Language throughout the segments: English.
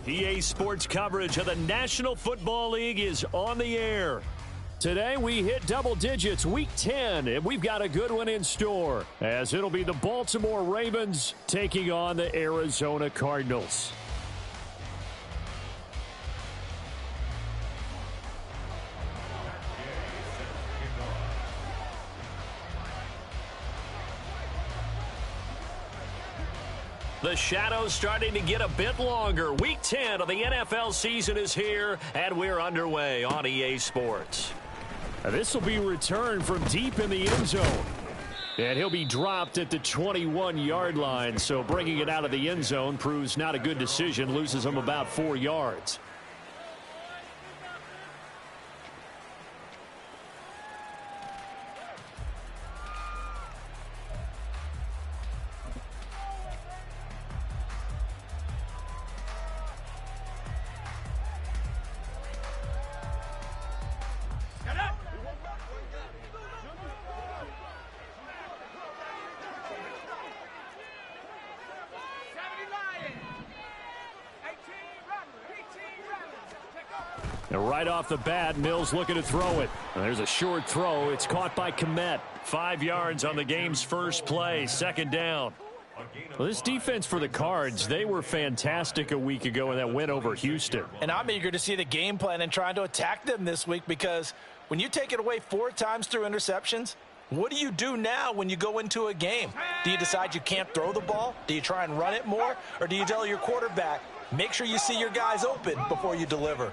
EA Sports coverage of the National Football League is on the air. Today we hit double digits, week 10, and we've got a good one in store, as it'll be the Baltimore Ravens taking on the Arizona Cardinals. The shadow's starting to get a bit longer. Week 10 of the NFL season is here, and we're underway on EA Sports. This will be returned from deep in the end zone. And he'll be dropped at the 21-yard line, so bringing it out of the end zone proves not a good decision, loses him about 4 yards. And right off the bat, Mills looking to throw it. There's a short throw. It's caught by Kmet. 5 yards on the game's first play. Second down. Well, this defense for the Cards, they were fantastic a week ago in that win over Houston. And I'm eager to see the game plan and trying to attack them this week, because when you take it away 4 times through interceptions, what do you do now when you go into a game? Do you decide you can't throw the ball? Do you try and run it more? Or do you tell your quarterback, make sure you see your guys open before you deliver?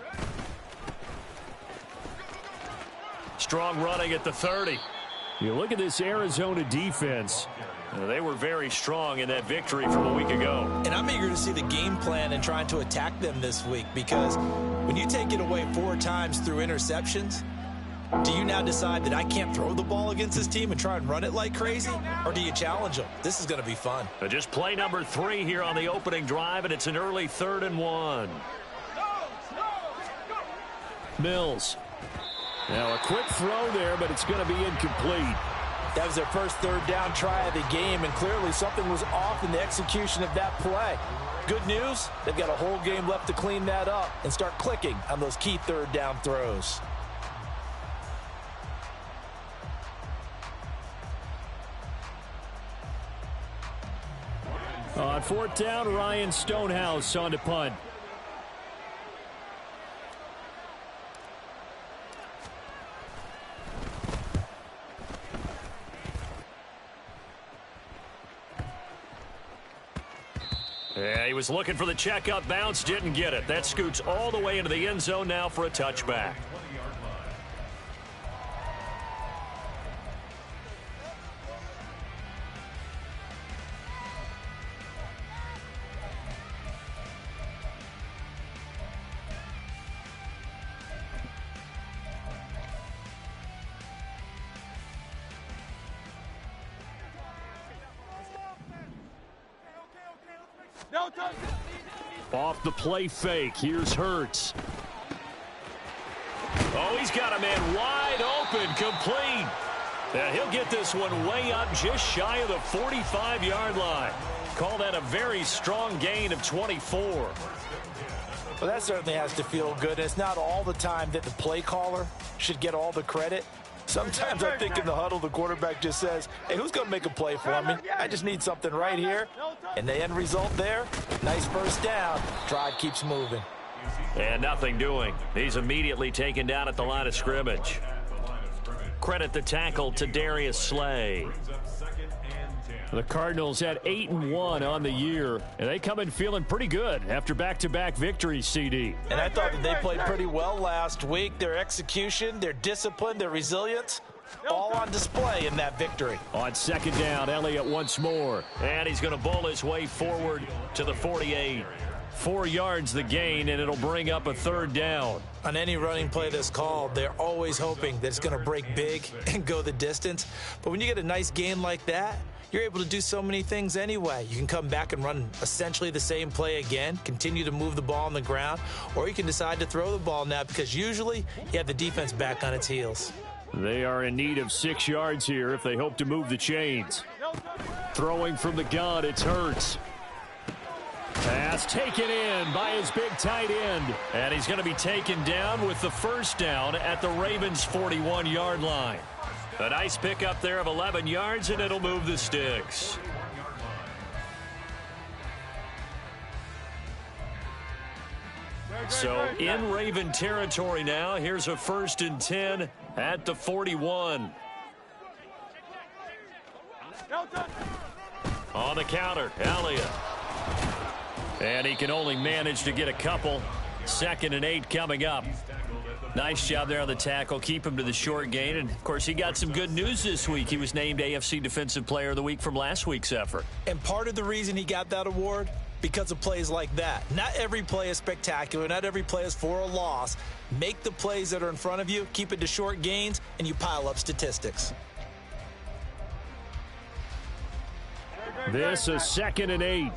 Strong running at the 30. You look at this Arizona defense. They were very strong in that victory from a week ago. And I'm eager to see the game plan and trying to attack them this week, because when you take it away 4 times through interceptions, do you now decide that I can't throw the ball against this team and try and run it like crazy? Or do you challenge them? This is going to be fun. Just play number 3 here on the opening drive, and it's an early 3rd and 1. Mills. Now a quick throw there, but it's going to be incomplete. That was their first 3rd down try of the game, and clearly something was off in the execution of that play. Good news, they've got a whole game left to clean that up and start clicking on those key 3rd down throws. On 4th down, Ryan Stonehouse on to punt. Yeah, he was looking for the checkup bounce, didn't get it. That scoots all the way into the end zone now for a touchback. Off the play fake, here's Hurts. Oh, he's got a man wide open, complete. Now he'll get this one way up just shy of the 45-yard line. Call that a very strong gain of 24. Well, that certainly has to feel good. It's not all the time that the play caller should get all the credit. Sometimes I think in the huddle, the quarterback just says, hey, who's going to make a play for me? I just need something right here. And the end result there, nice first down. Drive keeps moving. And nothing doing. He's immediately taken down at the line of scrimmage. Credit the tackle to Darius Slay. The Cardinals had 8-1 on the year, and they come in feeling pretty good after back-to-back victories, CD. And I thought that they played pretty well last week. Their execution, their discipline, their resilience, all on display in that victory. On 2nd down, Elliott once more. And he's going to bowl his way forward to the 48. 4 yards the gain, and it'll bring up a 3rd down. On any running play that's called, they're always hoping that it's going to break big and go the distance. But when you get a nice gain like that, you're able to do so many things anyway. You can come back and run essentially the same play again, continue to move the ball on the ground, or you can decide to throw the ball now, because usually you have the defense back on its heels. They are in need of 6 yards here if they hope to move the chains. Throwing from the gun, it's Hurts. Pass pass taken in by his big tight end. And he's going to be taken down with the first down at the Ravens' 41-yard line. A nice pickup there of 11 yards, and it'll move the sticks. So in Raven territory now. Here's a 1st and 10 at the 41. On the counter, Elliott. And he can only manage to get a couple. 2nd and 8 coming up. Nice job there on the tackle. Keep him to the short gain. And, of course, he got some good news this week. He was named AFC Defensive Player of the Week from last week's effort. And part of the reason he got that award, because of plays like that. Not every play is spectacular. Not every play is for a loss. Make the plays that are in front of you, keep it to short gains, and you pile up statistics. This is 2nd and 8.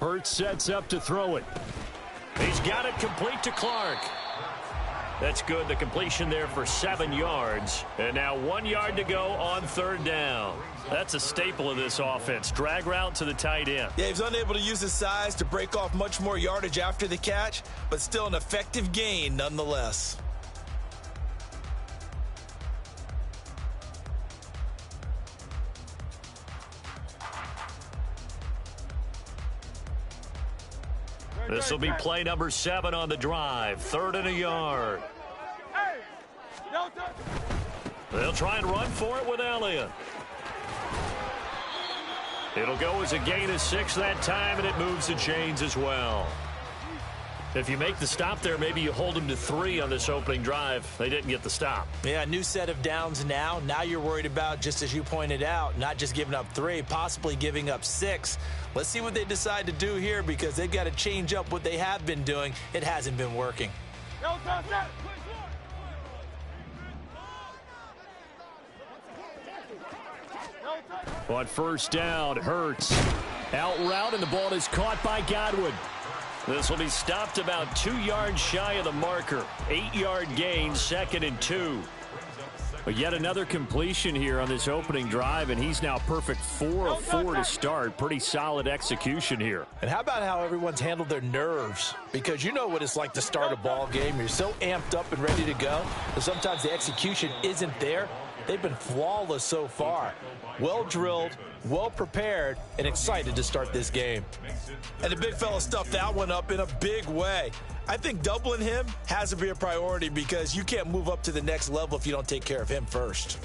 Hurts sets up to throw it. He's got it complete to Clark. That's good. The completion there for 7 yards. And now 1 yard to go on 3rd down. That's a staple of this offense. Drag route to the tight end. Yeah, he was unable to use his size to break off much more yardage after the catch, but still an effective gain nonetheless. This will be play number 7 on the drive. 3rd and a yard. They'll try and run for it with Elliott. It'll go as a gain of 6 that time, and it moves the chains as well. If you make the stop there, maybe you hold them to 3 on this opening drive. They didn't get the stop. Yeah, new set of downs now. Now you're worried about, just as you pointed out, not just giving up 3, possibly giving up 6. Let's see what they decide to do here, because they've got to change up what they have been doing. It hasn't been working. On 1st down, Hurts. Out route, and the ball is caught by Godwin. This will be stopped about 2 yards shy of the marker. 8-yard gain, 2nd and 2. But yet another completion here on this opening drive, and he's now perfect 4 of 4 to start. Pretty solid execution here. And how about how everyone's handled their nerves? Because you know what it's like to start a ball game. You're so amped up and ready to go, but sometimes the execution isn't there. They've been flawless so far. Well drilled, well prepared, and excited to start this game. And the big fella stuffed that one up in a big way. I think doubling him has to be a priority, because you can't move up to the next level if you don't take care of him first.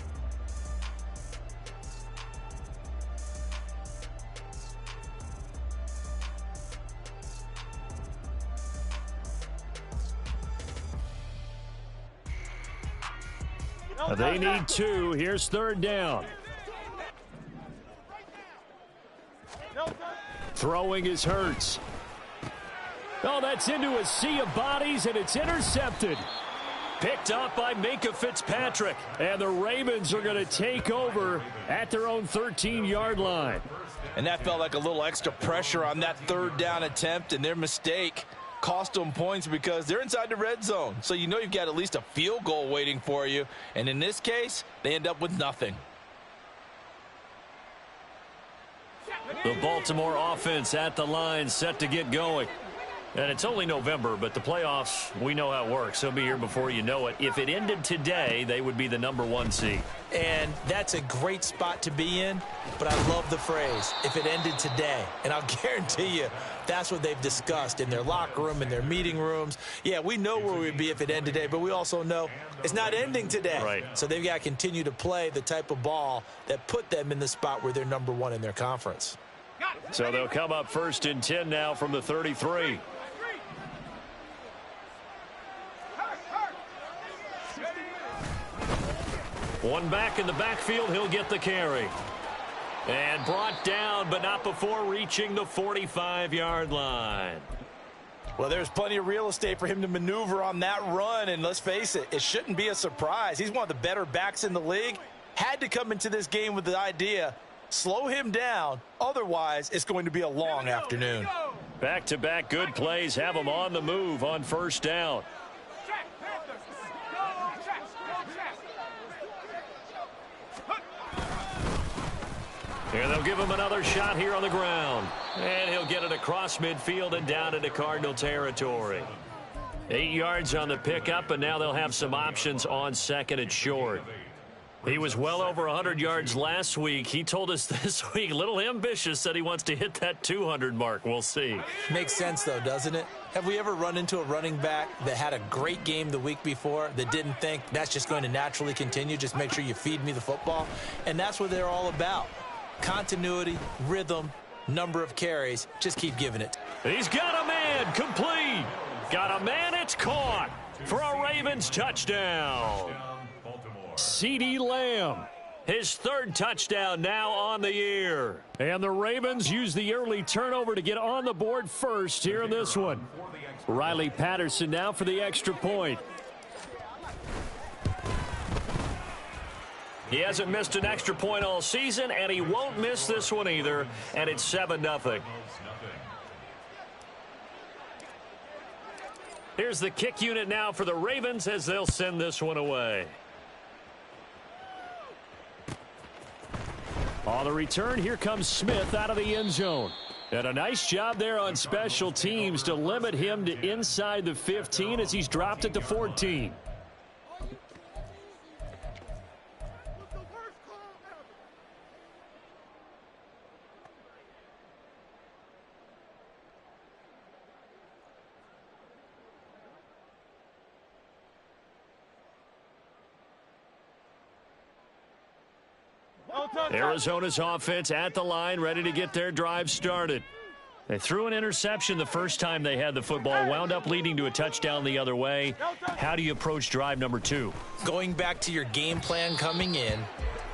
They need 2. Here's 3rd down. Throwing is Hurts. Oh, that's into a sea of bodies, and it's intercepted. Picked up by Minkah Fitzpatrick. And the Ravens are going to take over at their own 13-yard line. And that felt like a little extra pressure on that 3rd down attempt, and their mistake cost them points because they're inside the red zone. So you know you've got at least a field goal waiting for you. And in this case, they end up with nothing. The Baltimore offense at the line, set to get going. And it's only November, but the playoffs, we know how it works. They'll be here before you know it. If it ended today, they would be the number 1 seed. And that's a great spot to be in, but I love the phrase, if it ended today. And I'll guarantee you, that's what they've discussed in their locker room, in their meeting rooms. Yeah, we know where we'd be if it ended today, but we also know it's not ending today. Right. So they've got to continue to play the type of ball that put them in the spot where they're number 1 in their conference. So they'll come up 1st and 10 now from the 33. One back in the backfield, he'll get the carry. And brought down, but not before reaching the 45-yard line. Well, there's plenty of real estate for him to maneuver on that run, and let's face it, it shouldn't be a surprise. He's one of the better backs in the league. Had to come into this game with the idea, slow him down, otherwise it's going to be a long afternoon. Back-to-back good plays have him on the move on 1st down. And they'll give him another shot here on the ground. And he'll get it across midfield and down into Cardinal territory. 8 yards on the pickup, and now they'll have some options on second and short. He was well over 100 yards last week. He told us this week, a little ambitious, said he wants to hit that 200 mark. We'll see. Makes sense, though, doesn't it? Have we ever run into a running back that had a great game the week before that didn't think that's just going to naturally continue? Just make sure you feed me the football. And that's what they're all about. Continuity, rhythm, number of carries. Just keep giving it. He's got a man. Complete. Got a man. It's caught for a Ravens touchdown. CeeDee Lamb, his third touchdown now on the year. And the Ravens use the early turnover to get on the board first here in this one. Riley Patterson now for the extra point. He hasn't missed an extra point all season, and he won't miss this one either, and it's 7-0. Here's the kick unit now for the Ravens as they'll send this one away. On the return, here comes Smith out of the end zone. And a nice job there on special teams to limit him to inside the 15 as he's dropped it to 14. Arizona's offense at the line, ready to get their drive started. They threw an interception the first time they had the football, wound up leading to a touchdown the other way. How do you approach drive number 2? Going back to your game plan coming in,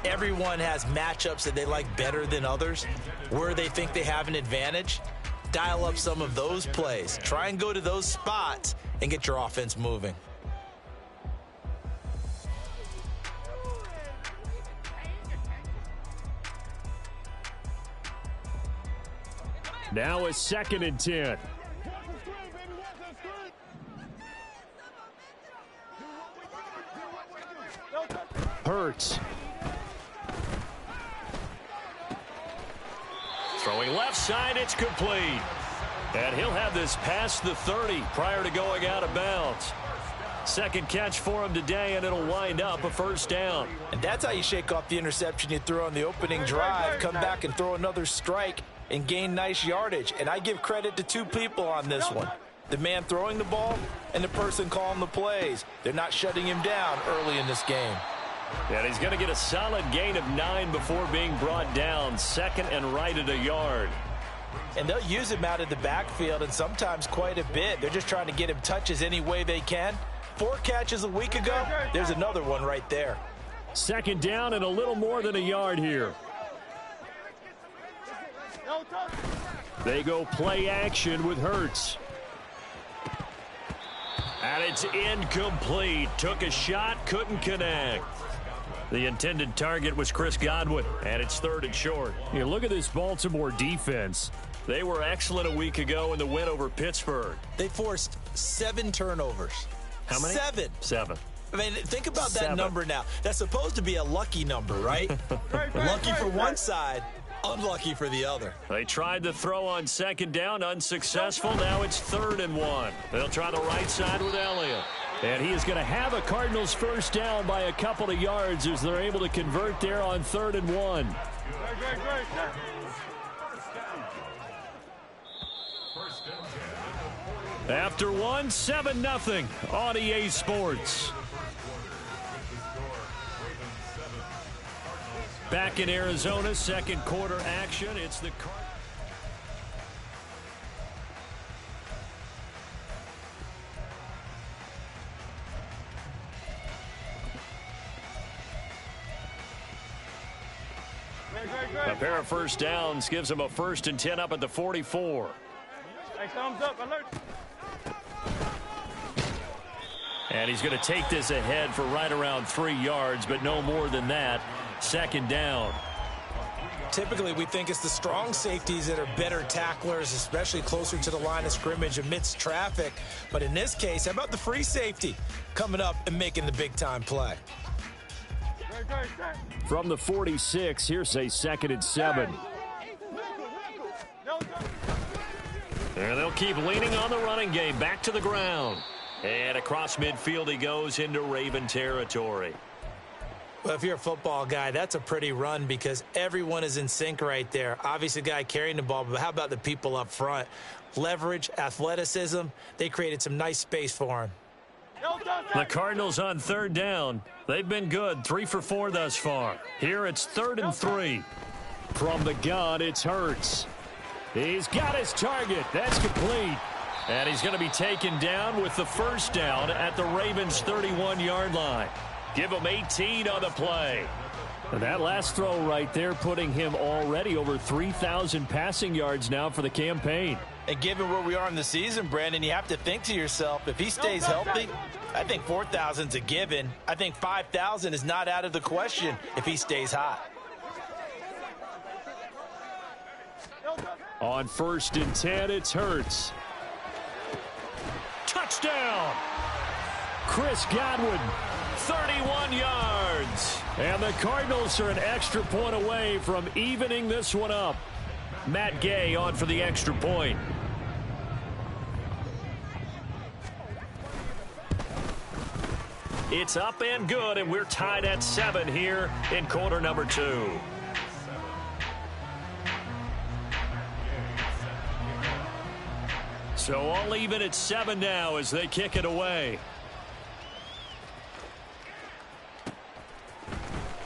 everyone has matchups that they like better than others. Where they think they have an advantage, dial up some of those plays. Try and go to those spots and get your offense moving. Now a 2nd and 10. Hurts. Throwing left side, it's complete. And he'll have this past the 30 prior to going out of bounds. Second catch for him today, and it'll wind up a first down. And that's how you shake off the interception you threw on the opening drive. Come back and throw another strike and gain nice yardage. And I give credit to 2 people on this one. The man throwing the ball and the person calling the plays. They're not shutting him down early in this game. And he's going to get a solid gain of 9 before being brought down. Second and right at a yard. And they'll use him out of the backfield, and sometimes quite a bit. They're just trying to get him touches any way they can. 4 catches a week ago. There's another one right there. Second down and a little more than a yard here. They go play action with Hurts. And it's incomplete. Took a shot, couldn't connect. The intended target was Chris Godwin, and it's 3rd and short. You look at this Baltimore defense. They were excellent a week ago in the win over Pittsburgh. They forced 7 turnovers. How many? 7. 7. I mean, think about 7. that number now. That's supposed to be a lucky number, right? Lucky for one side, unlucky for the other. They tried to throw on second down, unsuccessful. Now it's 3rd and 1. They'll try the right side with Elliott. And he is going to have a Cardinals first down by a couple of yards as they're able to convert there on 3rd and 1. After 1, 7-0 on EA Sports. Back in Arizona, second quarter action. It's the Cardinals. A pair of first downs gives them a 1st and 10 up at the 44. Hey, thumbs up, alert. And he's going to take this ahead for right around 3 yards, but no more than that. Second down. Typically, we think it's the strong safeties that are better tacklers, especially closer to the line of scrimmage amidst traffic. But in this case, how about the free safety coming up and making the big-time play? From the 46, here's a 2nd and 7. And they'll keep leaning on the running game. Back to the ground. And across midfield he goes into Raven territory. Well, if you're a football guy, that's a pretty run because everyone is in sync right there. Obviously, the guy carrying the ball, but how about the people up front? Leverage, athleticism, they created some nice space for him. The Cardinals on 3rd down. They've been good, 3 for 4 thus far. Here it's 3rd and 3. From the gun, it's Hurts. He's got his target. That's complete. And he's going to be taken down with the 1st down at the Ravens' 31-yard line. Give him 18 on the play. And that last throw right there putting him already over 3,000 passing yards now for the campaign. And given where we are in the season, Brandon, you have to think to yourself, if he stays healthy, I think 4,000's a given. I think 5,000 is not out of the question if he stays hot. On 1st and 10, it's Hurts. Touchdown! Chris Godwin, 31 yards. And the Cardinals are an extra point away from evening this one up. Matt Gay on for the extra point. It's up and good, and we're tied at 7 here in quarter number 2. So all even at 7 now as they kick it away.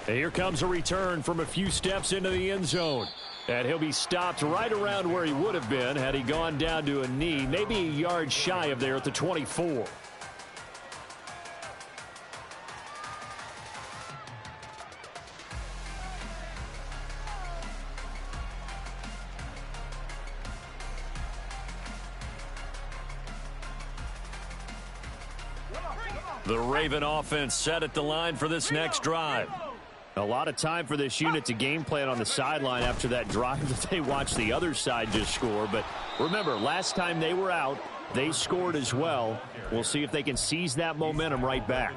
And here comes a return from a few steps into the end zone. And he'll be stopped right around where he would have been had he gone down to a knee, maybe a yard shy of there at the 24. The Raven offense set at the line for this next drive. A lot of time for this unit to game plan on the sideline after that drive that they watched the other side just score. But remember, last time they were out, they scored as well. We'll see if they can seize that momentum right back.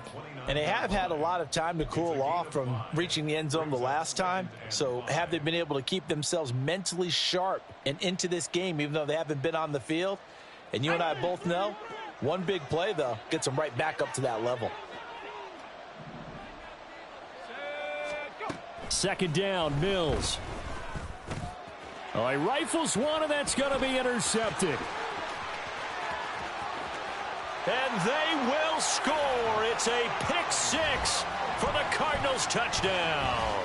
And they have had a lot of time to cool off from reaching the end zone the last time. So have they been able to keep themselves mentally sharp and into this game, even though they haven't been on the field? And you and I both know, one big play, though, gets them right back up to that level. 2nd down, Mills. Oh, he rifles one, and that's going to be intercepted. And they will score. It's a pick 6 for the Cardinals touchdown.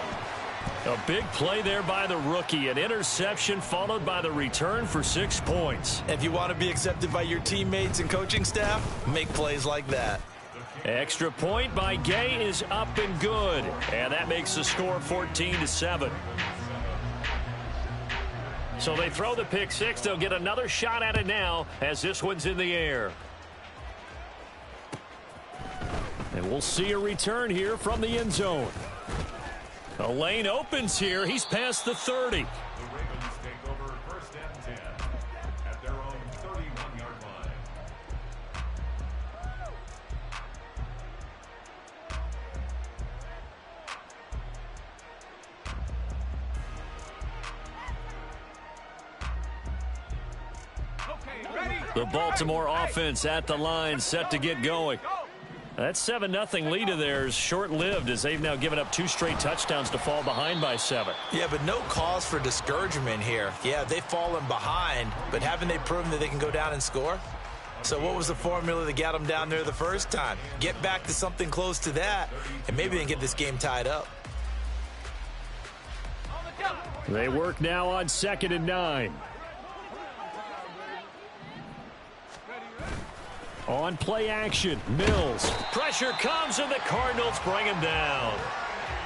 A big play there by the rookie. An interception followed by the return for 6 points. If you want to be accepted by your teammates and coaching staff, make plays like that. Extra point by Gay is up and good. And that makes the score 14-7. So they throw the pick 6. They'll get another shot at it now as this one's in the air. And we'll see a return here from the end zone. A lane opens here. He's past the 30. The Ravens take over 1st and 10 at their own 31-yard line. The Baltimore offense at the line, set to get going. That 7-0 lead of theirs short-lived as they've now given up 2 straight touchdowns to fall behind by 7. Yeah, but no cause for discouragement here. Yeah, they've fallen behind, but haven't they proven that they can go down and score? So what was the formula that got them down there the first time? Get back to something close to that, and maybe they can get this game tied up. They work now on 2nd and 9. On play action, Mills. Pressure comes, and the Cardinals bring him down.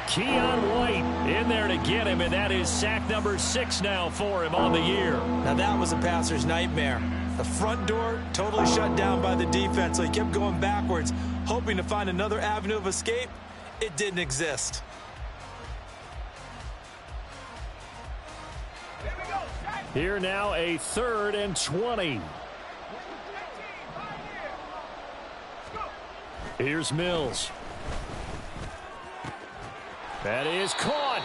Keon White in there to get him, and that is sack number 6 now for him on the year. Now that was a passer's nightmare. The front door totally shut down by the defense, so he kept going backwards, hoping to find another avenue of escape. It didn't exist. Here now a 3rd and 20. Here's Mills. That is caught.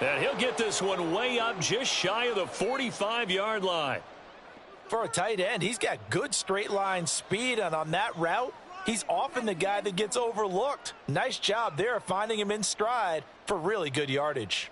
And he'll get this one way up just shy of the 45-yard line. For a tight end, he's got good straight line speed, and on that route, he's often the guy that gets overlooked. Nice job there finding him in stride for really good yardage.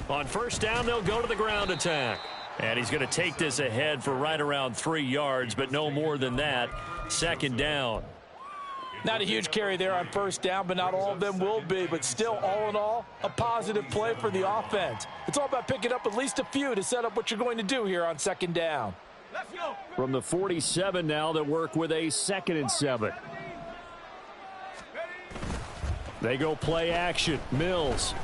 On first down, they'll go to the ground attack. And he's going to take this ahead for right around 3 yards, but no more than that. Second down. Not a huge carry there on first down, but not all of them will be. But still, all in all, a positive play for the offense. It's all about picking up at least a few to set up what you're going to do here on second down. From the 47 now, they'll work with a 2nd and 7. They go play action. Mills.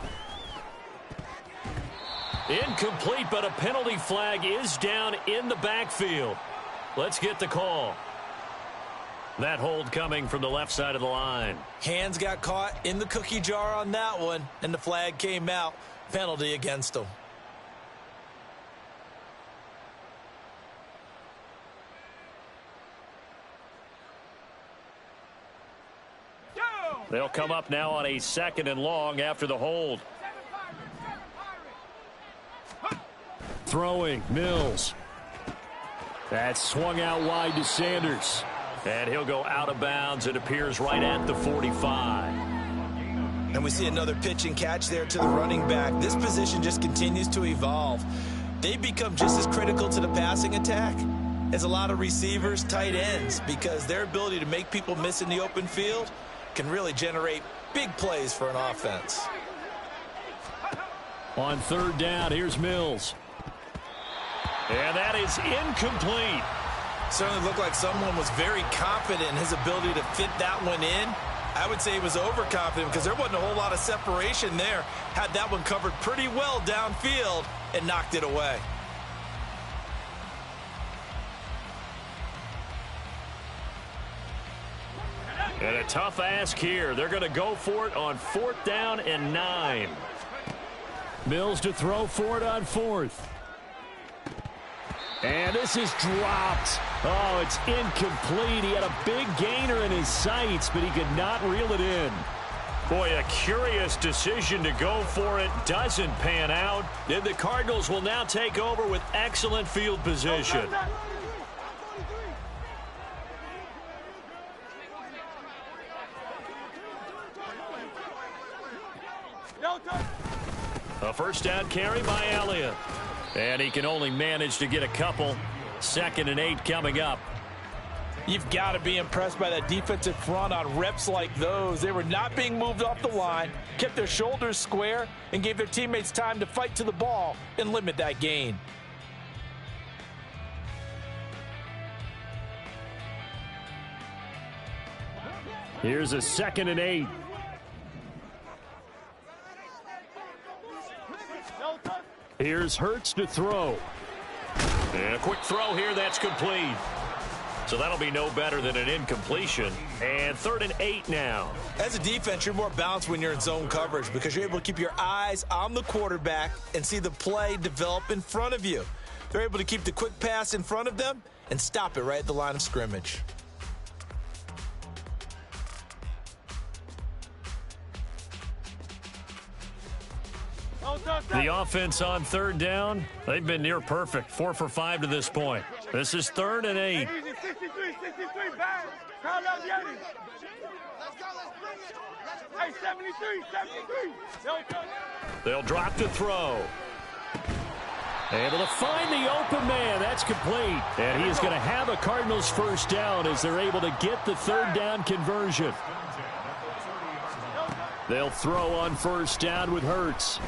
Incomplete, but a penalty flag is down in the backfield. Let's get the call. That hold coming from the left side of the line. Hands got caught in the cookie jar on that one, and the flag came out. Penalty against him. They'll come up now on a 2nd and long after the hold. Throwing, Mills. That's swung out wide to Sanders. And he'll go out of bounds. It appears right at the 45. And we see another pitch and catch there to the running back. This position just continues to evolve. They become just as critical to the passing attack as a lot of receivers, tight ends, because their ability to make people miss in the open field can really generate big plays for an offense. On third down, here's Mills. And that is incomplete. Certainly looked like someone was very confident in his ability to fit that one in. I would say he was overconfident because there wasn't a whole lot of separation there. Had that one covered pretty well downfield and knocked it away. And a tough ask here. They're going to go for it on 4th down and 9. Mills to throw for it on 4th. And this is dropped. Oh, it's incomplete. He had a big gainer in his sights, but he could not reel it in. Boy, a curious decision to go for it. Doesn't pan out. And the Cardinals will now take over with excellent field position. A first down carry by Elliott. And he can only manage to get a couple. 2nd and 8 coming up. You've got to be impressed by that defensive front on reps like those. They were not being moved off the line, kept their shoulders square, and gave their teammates time to fight to the ball and limit that gain. Here's a 2nd and 8. Here's Hurts to throw. And a quick throw here, that's complete. So that'll be no better than an incompletion. And 3rd and 8 now. As a defense, you're more balanced when you're in zone coverage because you're able to keep your eyes on the quarterback and see the play develop in front of you. They're able to keep the quick pass in front of them and stop it right at the line of scrimmage. The offense on 3rd down, they've been near perfect. 4 for 5 to this point. This is 3rd and 8. 63, back. Crowd out, Yanni. Hey, 73. They'll drop to throw. Able to find the open man. That's complete. And he is going to have a Cardinals first down as they're able to get the 3rd down conversion. They'll throw on first down with Hurts.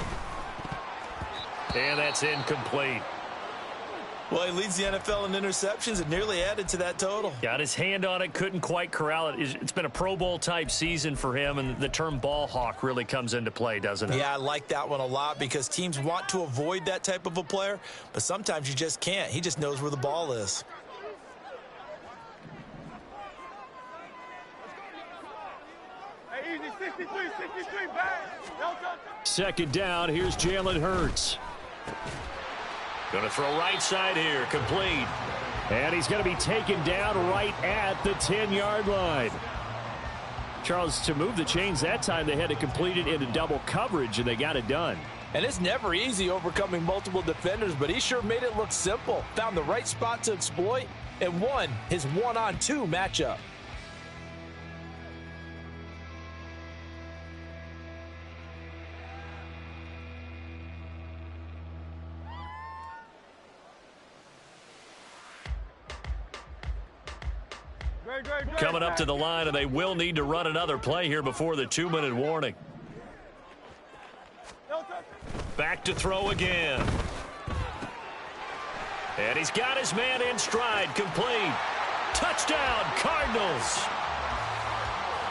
And that's incomplete. Well, he leads the NFL in interceptions and nearly added to that total. Got his hand on it, couldn't quite corral it. It's been a Pro Bowl type season for him, and the term ball hawk really comes into play, doesn't it? Yeah, I like that one a lot because teams want to avoid that type of a player, but sometimes you just can't. He just knows where the ball is. 63, bang. No touch. Second down, here's Jalen Hurts. Going to throw right side here, complete. And he's going to be taken down right at the 10-yard line. Charles, to move the chains that time, they had to complete it into double coverage, and they got it done. And it's never easy overcoming multiple defenders, but he sure made it look simple. Found the right spot to exploit and won his one-on-two matchup. Coming up to the line, and they will need to run another play here before the 2-minute warning. Back to throw again. And he's got his man in stride, complete. Touchdown, Cardinals.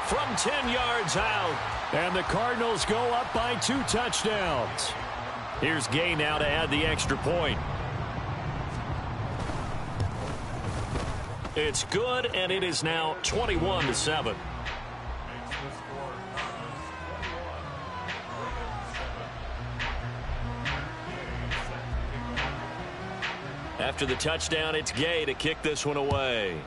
From 10 yards out. And the Cardinals go up by 2 touchdowns. Here's Gay now to add the extra point. It's good, and it is now 21-7. After the touchdown, it's Gay to kick this one away.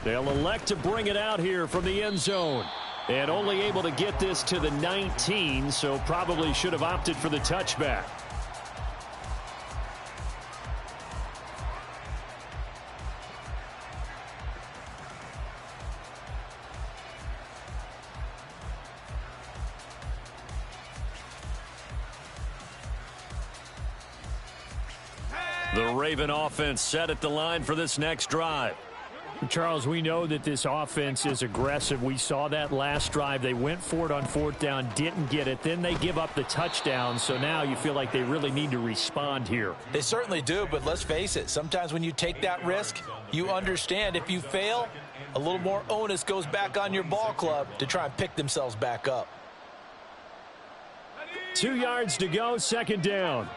They'll elect to bring it out here from the end zone. And only able to get this to the 19, so probably should have opted for the touchback. The Raven offense set at the line for this next drive. Charles, we know that this offense is aggressive. We saw that last drive. They went for it on 4th down, didn't get it. Then they give up the touchdown. So now you feel like they really need to respond here. They certainly do, but let's face it. Sometimes when you take that risk, you understand if you fail, a little more onus goes back on your ball club to try and pick themselves back up. 2 yards to go, 2nd down.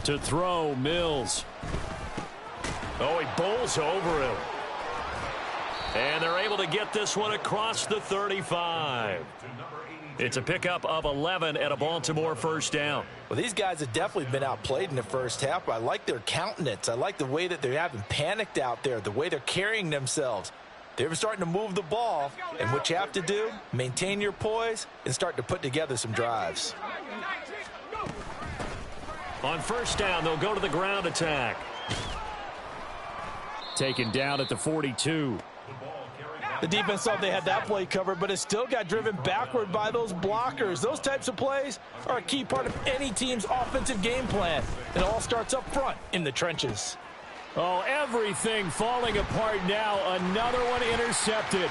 To throw, Mills. Oh, he bowls over him. And they're able to get this one across the 35. It's a pickup of 11 and a Baltimore 1st down. Well, these guys have definitely been outplayed in the first half, but I like their countenance. I like the way that they haven't panicked out there, the way they're carrying themselves. They're starting to move the ball, and what you have to do, maintain your poise and start to put together some drives. On 1st down, they'll go to the ground attack. Taken down at the 42. The defense thought they had that play covered, but it still got driven backward by those blockers. Those types of plays are a key part of any team's offensive game plan. It all starts up front in the trenches. Oh, everything falling apart now. Another one intercepted.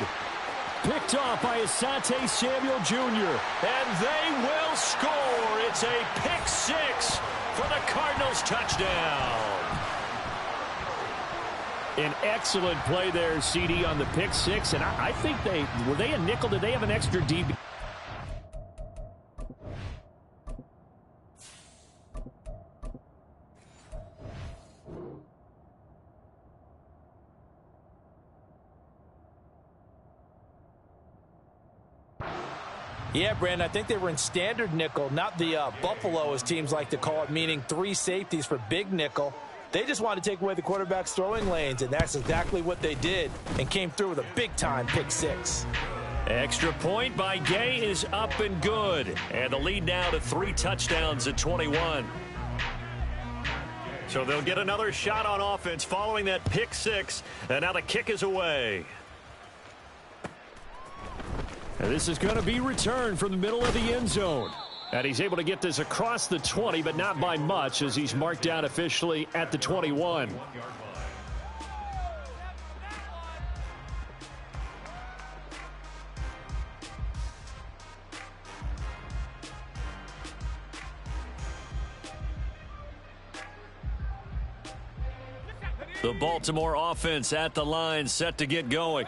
Picked off by Asante Samuel Jr. And they will score. It's a pick 6 for the Cardinals touchdown. An excellent play there, CD, on the pick 6. And I think were they a nickel? Did they have an extra DB? Yeah, Brandon, I think they were in standard nickel, not the Buffalo, as teams like to call it, meaning 3 safeties for big nickel. They just wanted to take away the quarterback's throwing lanes, and that's exactly what they did and came through with a big-time pick 6. Extra point by Gay is up and good. And the lead now to 3 touchdowns at 21. So they'll get another shot on offense following that pick 6. And now the kick is away. And this is going to be returned from the middle of the end zone. And he's able to get this across the 20, but not by much, as he's marked down officially at the 21. The Baltimore offense at the line, set to get going.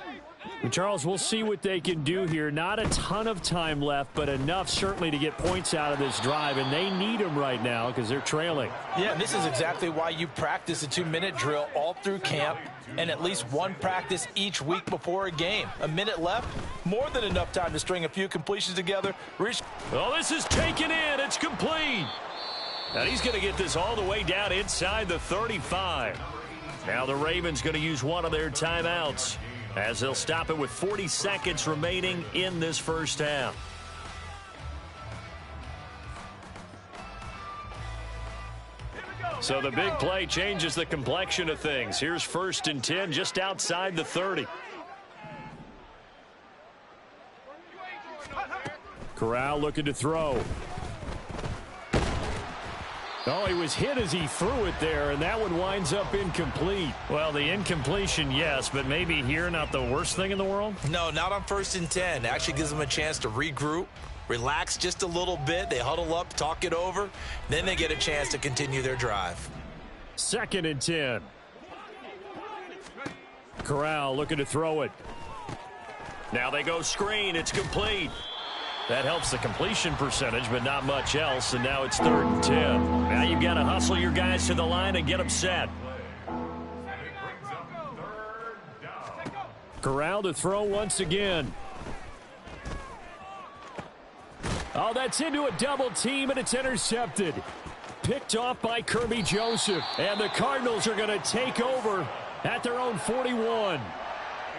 And Charles, we'll see what they can do here. Not a ton of time left, but enough certainly to get points out of this drive, and they need them right now because they're trailing. Yeah, and this is exactly why you practice a 2-minute drill all through camp and at least one practice each week before a game. A minute left, more than enough time to string a few completions together. Well, this is taken in. It's complete. And he's going to get this all the way down inside the 35. Now the Ravens going to use one of their timeouts as they'll stop it with 40 seconds remaining in this first half. So the big play changes the complexion of things. Here's 1st and 10 just outside the 30. Corral looking to throw. Oh, he was hit as he threw it there, and that one winds up incomplete. Well, the incompletion, yes, but maybe here not the worst thing in the world? No, not on 1st and 10. Actually gives them a chance to regroup, relax just a little bit. They huddle up, talk it over. Then they get a chance to continue their drive. 2nd and 10. Corral looking to throw it. Now they go screen. It's complete. That helps the completion percentage, but not much else. And now it's 3rd and 10. Now you've got to hustle your guys to the line and get them set. Corral to throw once again. Oh, that's into a double team, and it's intercepted. Picked off by Kirby Joseph. And the Cardinals are going to take over at their own 41.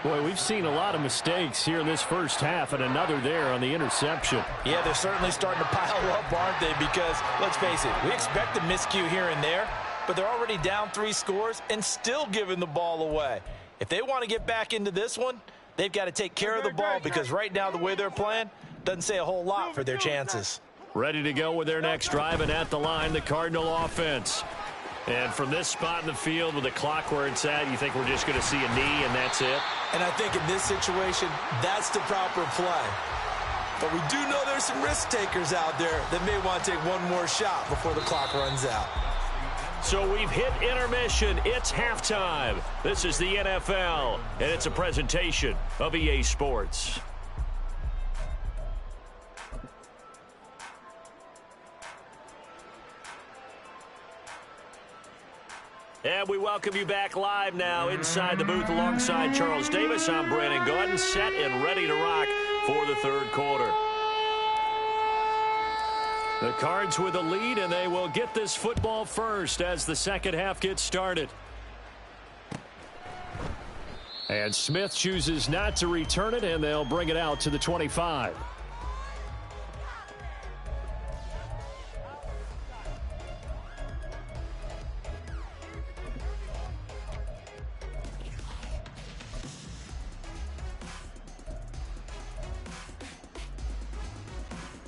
Boy, we've seen a lot of mistakes here in this first half, and another there on the interception. Yeah, they're certainly starting to pile up, aren't they? Because, let's face it, we expect a miscue here and there, but they're already down 3 scores and still giving the ball away. If they want to get back into this one, they've got to take care of the ball because right now the way they're playing doesn't say a whole lot for their chances. Ready to go with their next drive, and at the line, the Cardinal offense. And from this spot in the field with the clock where it's at, you think we're just going to see a knee and that's it? And I think in this situation, that's the proper play. But we do know there's some risk takers out there that may want to take one more shot before the clock runs out. So we've hit intermission. It's halftime. This is the NFL, and it's a presentation of EA Sports. And we welcome you back live now inside the booth alongside Charles Davis. I'm Brandon Gaudin, set and ready to rock for the 3rd quarter. The Cards with a lead, and they will get this football first as the second half gets started. And Smith chooses not to return it, and they'll bring it out to the 25.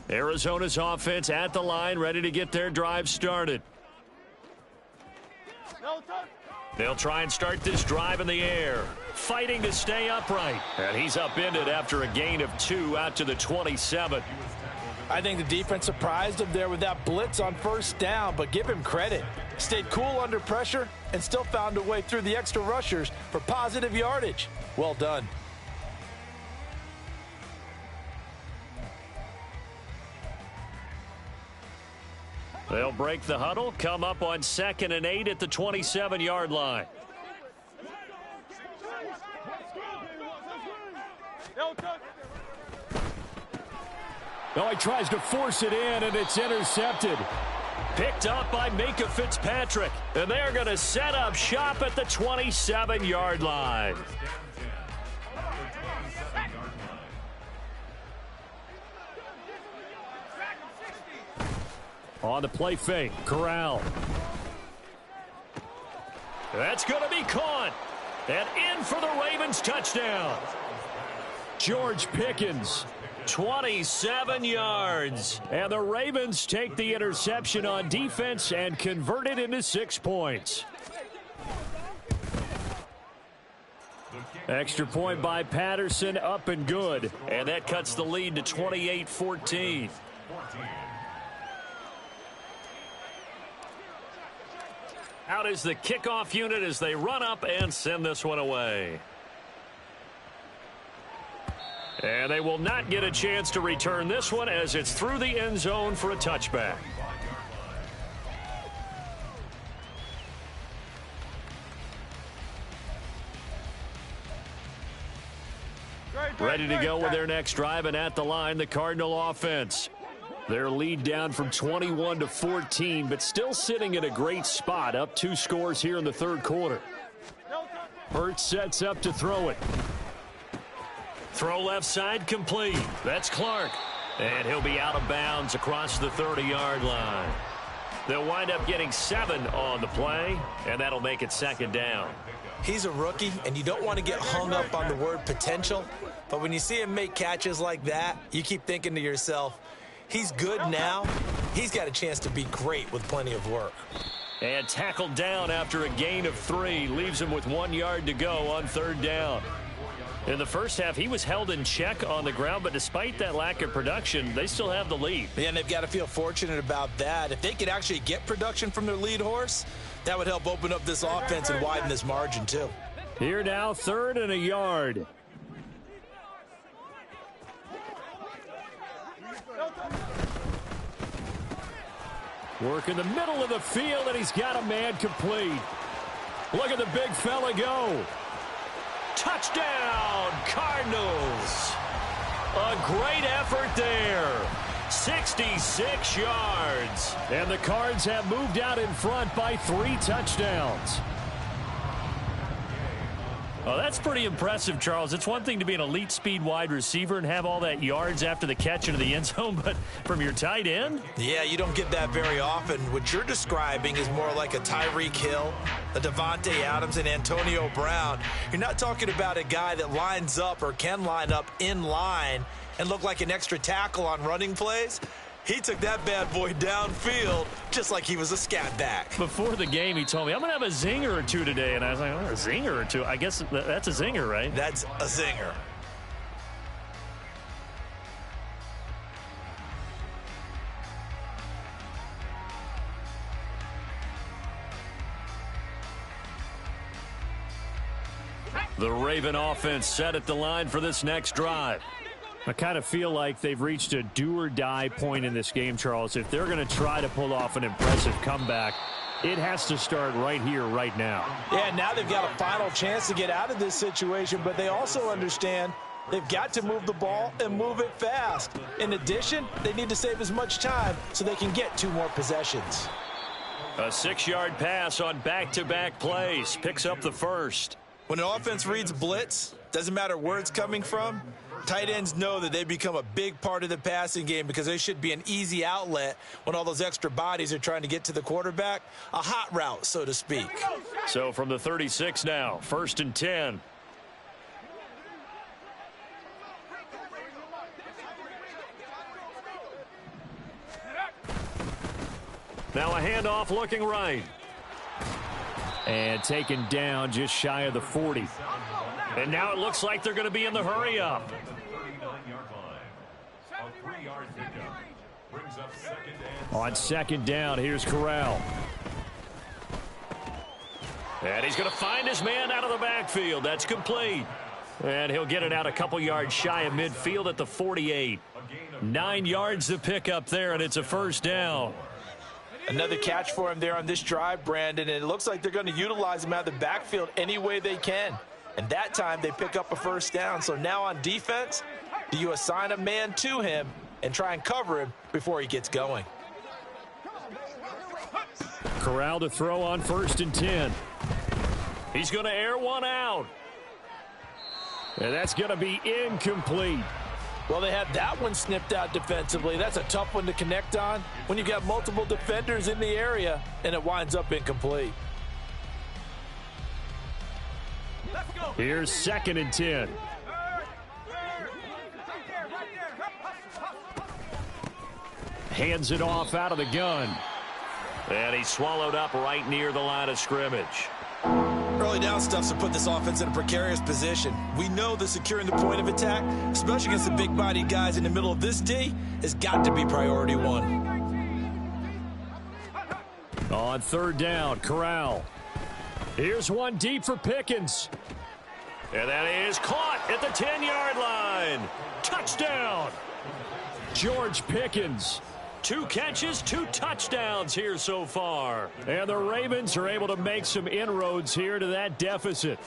Arizona's offense at the line, ready to get their drive started. They'll try and start this drive in the air, fighting to stay upright. And he's upended after a gain of 2 out to the 27. I think the defense surprised him there with that blitz on 1st down, but give him credit. Stayed cool under pressure and still found a way through the extra rushers for positive yardage. Well done. They'll break the huddle, come up on 2nd and 8 at the 27-yard line. Oh, he tries to force it in, and it's intercepted. Picked up by Minka Fitzpatrick, and they're going to set up shop at the 27-yard line. On the play fake, Corral. That's going to be caught. And in for the Ravens touchdown. George Pickens. 27 yards. And the Ravens take the interception on defense and convert it into 6 points. Extra point by Patterson, up and good. And that cuts the lead to 28-14. Out is the kickoff unit as they run up and send this one away. And they will not get a chance to return this one as it's through the end zone for a touchback. Ready to go with their next drive, and at the line, the Cardinal offense. Their lead down from 21 to 14, but still sitting at a great spot, up 2 scores here in the third quarter. Hurts sets up to throw it. Throw left side complete. That's Clark. And he'll be out of bounds across the 30-yard line. They'll wind up getting 7 on the play, and that'll make it second down. He's a rookie, and you don't want to get hung up on the word potential. But when you see him make catches like that, you keep thinking to yourself, he's good now. He's got a chance to be great with plenty of work. And tackled down after a gain of 3. Leaves him with 1 yard to go on third down. In the first half, he was held in check on the ground, but despite that lack of production, they still have the lead. Yeah, and they've got to feel fortunate about that. If they could actually get production from their lead horse, that would help open up this offense and widen this margin, too. Here now, 3rd and a yard. Work in the middle of the field, and he's got a man complete. Look at the big fella go. Touchdown, Cardinals. A great effort there. 66 yards. And the Cards have moved out in front by 3 touchdowns. Oh, that's pretty impressive, Charles. It's one thing to be an elite speed wide receiver and have all that yards after the catch into the end zone, but from your tight end? Yeah, you don't get that very often. What you're describing is more like a Tyreek Hill, a Devontae Adams, and Antonio Brown. You're not talking about a guy that lines up or can line up in line and look like an extra tackle on running plays. He took that bad boy downfield just like he was a scat back. Before the game, he told me, I'm going to have a zinger or 2 today. And I was like, oh, a zinger or 2? I guess that's a zinger, right? That's a zinger. The Raven offense set at the line for this next drive. I kind of feel like they've reached a do-or-die point in this game, Charles. If they're going to try to pull off an impressive comeback, it has to start right here, right now. Yeah, now they've got a final chance to get out of this situation, but they also understand they've got to move the ball and move it fast. In addition, they need to save as much time so they can get 2 more possessions. A 6-yard pass on back-to-back plays. Picks up the first. When an offense reads blitz, doesn't matter where it's coming from, tight ends know that they become a big part of the passing game because they should be an easy outlet when all those extra bodies are trying to get to the quarterback. A hot route, so to speak. So from the 36 now, 1st and 10. Now a handoff looking right. And taken down just shy of the 40. And now it looks like they're going to be in the hurry up. On 2nd down, here's Corral. And he's going to find his man out of the backfield. That's complete. And he'll get it out a couple yards shy of midfield at the 48. 9 yards to pick up there, and it's a 1st down. Another catch for him there on this drive, Brandon, and it looks like they're going to utilize him out of the backfield any way they can. And that time they pick up a 1st down. So now on defense, do you assign a man to him and try and cover him before he gets going? Corral to throw on 1st and 10. He's going to air one out. And that's going to be incomplete. Well, they had that one snipped out defensively. That's a tough one to connect on when you got multiple defenders in the area, and it winds up incomplete. Here's 2nd and 10. Hands it off out of the gun. And he's swallowed up right near the line of scrimmage. Early down stuff's to put this offense in a precarious position. We know that securing the point of attack, especially against the big-bodied guys in the middle of this D, has got to be priority 1. On 3rd down, Corral. Here's one deep for Pickens. And that is caught at the 10-yard line. Touchdown. George Pickens. 2 catches, 2 touchdowns here so far. And the Ravens are able to make some inroads here to that deficit.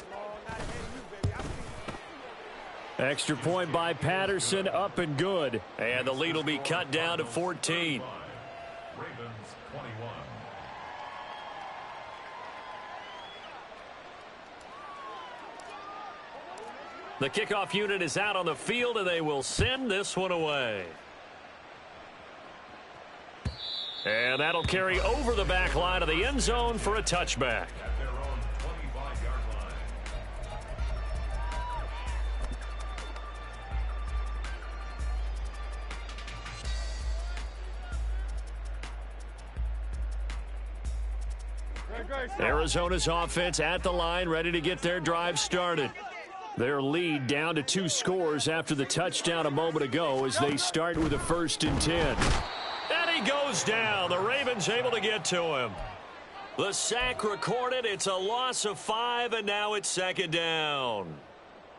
Extra point by Patterson, up and good. And the lead will be cut down to 14. Ravens 21. The kickoff unit is out on the field, and they will send this one away. And that'll carry over the back line of the end zone for a touchback. At their own 25-yard line. Arizona's offense at the line, ready to get their drive started. Their lead down to 2 scores after the touchdown a moment ago as they start with a 1st and 10. And he goes down. The Ravens able to get to him. The sack recorded. It's a loss of 5, and now it's 2nd down.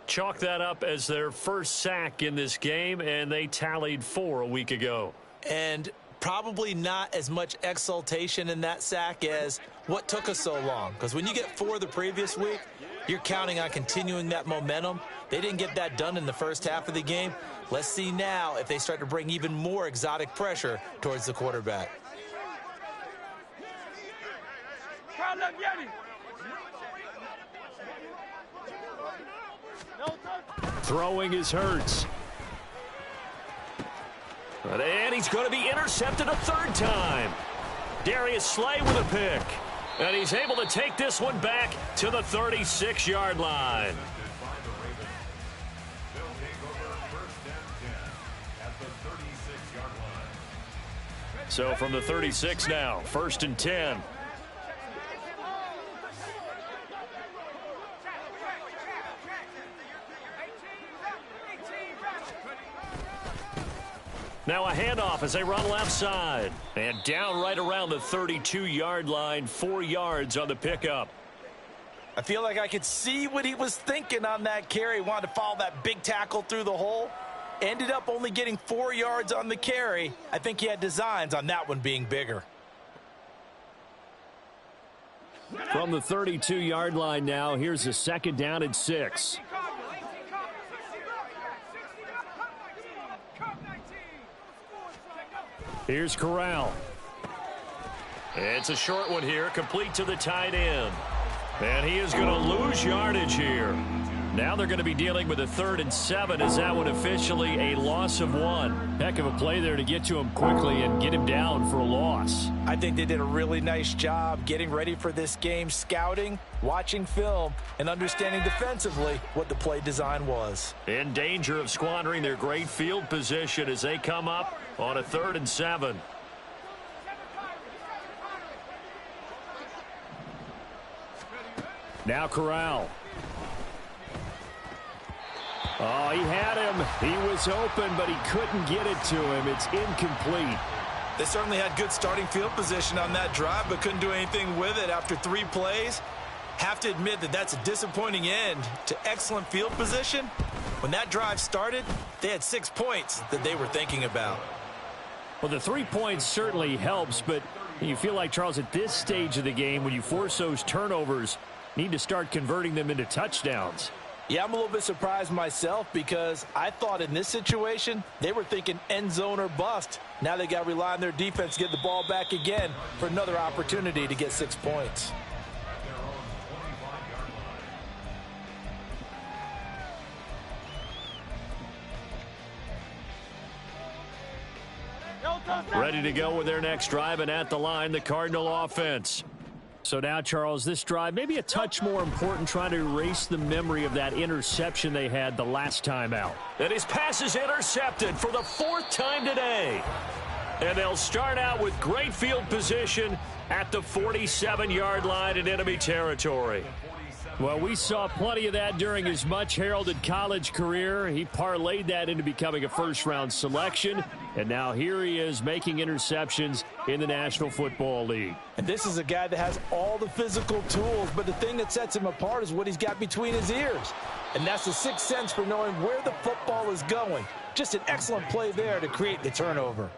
Chalk that up as their first sack in this game, and they tallied 4 a week ago. And probably not as much exultation in that sack as what took us so long. Because when you get 4 the previous week, you're counting on continuing that momentum. They didn't get that done in the first half of the game. Let's see now if they start to bring even more exotic pressure towards the quarterback. Throwing is Hurts. And he's going to be intercepted a 3rd time. Darius Slay with a pick. And he's able to take this one back to the 36-yard line. They'll take over 1st and 10 at the 36-yard line. So from the 36 now, 1st and 10. Now a handoff as they run left side. And down right around the 32-yard line, 4 yards on the pickup. I feel like I could see what he was thinking on that carry. Wanted to follow that big tackle through the hole. Ended up only getting 4 yards on the carry. I think he had designs on that one being bigger. From the 32-yard line now, here's a 2nd down and 6. Here's Corral. It's a short one here, complete to the tight end. And he is going to lose yardage here. Now they're going to be dealing with a 3rd and 7 as that one officially a loss of 1. Heck of a play there to get to him quickly and get him down for a loss. I think they did a really nice job getting ready for this game, scouting, watching film, and understanding defensively what the play design was. In danger of squandering their great field position as they come up on a 3rd and 7. Now Corral. Oh, he had him. He was open, but he couldn't get it to him. It's incomplete. They certainly had good starting field position on that drive, but couldn't do anything with it after 3 plays. Have to admit that that's a disappointing end to excellent field position. When that drive started, they had 6 points that they were thinking about. Well, the 3 points certainly helps, but you feel like, Charles, at this stage of the game, when you force those turnovers, need to start converting them into touchdowns. Yeah, I'm a little bit surprised myself because I thought in this situation they were thinking end zone or bust. Now they got to rely on their defense to get the ball back again for another opportunity to get 6 points. Ready to go with their next drive, and at the line, the Cardinal offense. So now, Charles, this drive maybe a touch more important, trying to erase the memory of that interception they had the last time out. And his pass is intercepted for the 4th time today. And they'll start out with great field position at the 47-yard line in enemy territory. Well, we saw plenty of that during his much-heralded college career. He parlayed that into becoming a first-round selection, and now here he is making interceptions in the National Football League. And this is a guy that has all the physical tools, but the thing that sets him apart is what he's got between his ears. And that's the sixth sense for knowing where the football is going. Just an excellent play there to create the turnover.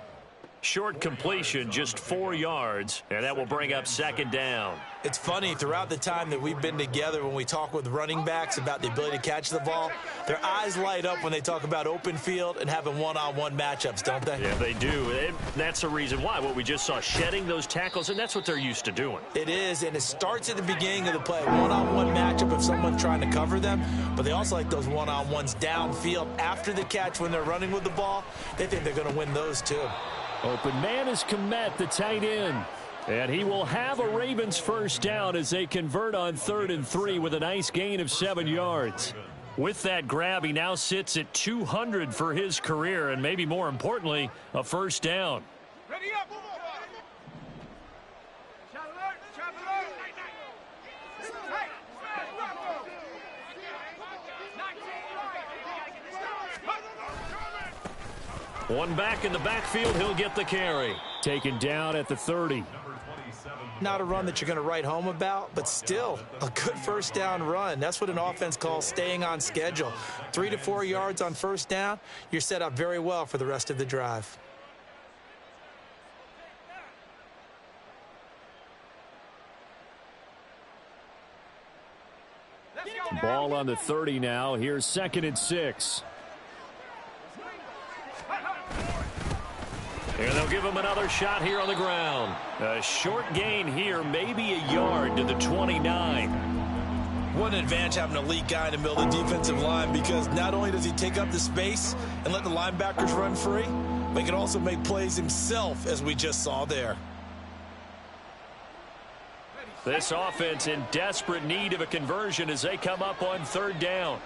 Short completion, just 4 yards, and that will bring up second down. It's funny, throughout the time that we've been together, when we talk with running backs about the ability to catch the ball, their eyes light up when they talk about open field and having one-on-one matchups, don't they? Yeah, they do. And that's the reason why. What we just saw, shedding those tackles, and that's what they're used to doing. It is, and it starts at the beginning of the play. One-on-one matchup of someone trying to cover them, but they also like those one-on-ones downfield after the catch when they're running with the ball. They think they're going to win those too. Open man is Komet, the tight end. And he will have a Ravens first down as they convert on 3rd and 3 with a nice gain of 7 yards. With that grab, he now sits at 200 for his career, and maybe more importantly, a first down. Ready up. One back in the backfield, he'll get the carry. Taken down at the 30. Not a run that you're going to write home about, but still a good first down run. That's what an offense calls staying on schedule. 3 to 4 yards on first down, you're set up very well for the rest of the drive. Ball on the 30 now. Here's 2nd and 6. And they'll give him another shot here on the ground. A short gain here, maybe a yard to the 29. What an advantage having an elite guy in the middle of the defensive line, because not only does he take up the space and let the linebackers run free, but he can also make plays himself, as we just saw there. This offense in desperate need of a conversion as they come up on 3rd down.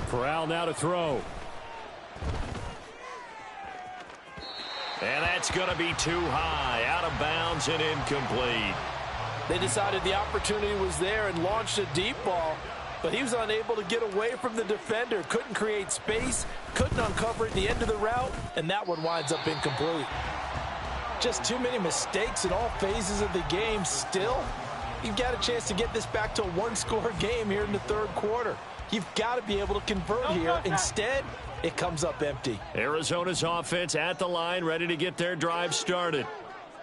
Corral now to throw. And that's going to be too high, out of bounds and incomplete. They decided the opportunity was there and launched a deep ball, but he was unable to get away from the defender, couldn't create space, couldn't uncover at the end of the route, and that one winds up incomplete. Just too many mistakes in all phases of the game. Still, you've got a chance to get this back to a one-score game here in the 3rd quarter. You've got to be able to convert here. Instead, it comes up empty. Arizona's offense at the line, ready to get their drive started.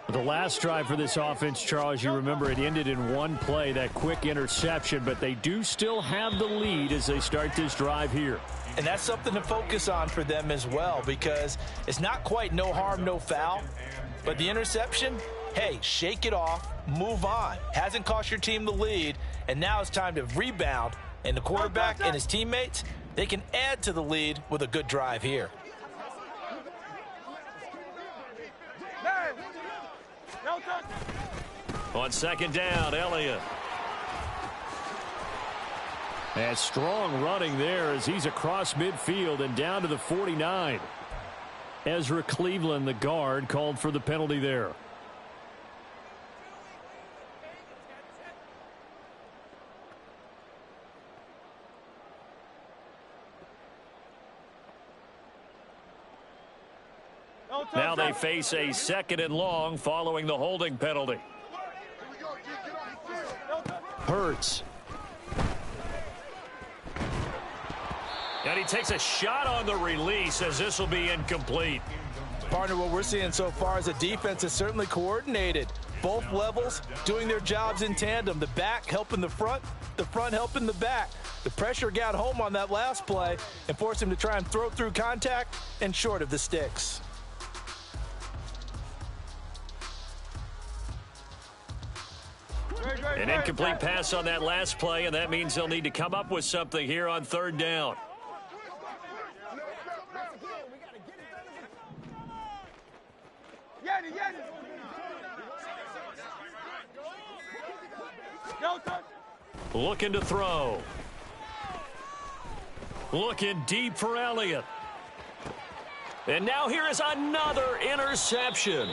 The last drive for this offense, Charles, you remember it ended in one play, that quick interception, but they do still have the lead as they start this drive here. And that's something to focus on for them as well, because it's not quite no harm, no foul, but the interception, hey, shake it off, move on. Hasn't cost your team the lead, and now it's time to rebound. And the quarterback and his teammates, they can add to the lead with a good drive here. On 2nd down, Elliott. And strong running there as he's across midfield and down to the 49. Ezra Cleveland, the guard, called for the penalty there. Now they face a 2nd and long following the holding penalty. Hurts. And he takes a shot on the release as this will be incomplete. Partner, what we're seeing so far is a defense is certainly coordinated. Both levels doing their jobs in tandem. The back helping the front helping the back. The pressure got home on that last play and forced him to try and throw through contact and short of the sticks. An incomplete pass on that last play, and that means they'll need to come up with something here on 3rd down. Looking to throw. Looking deep for Elliott. And now here is another interception.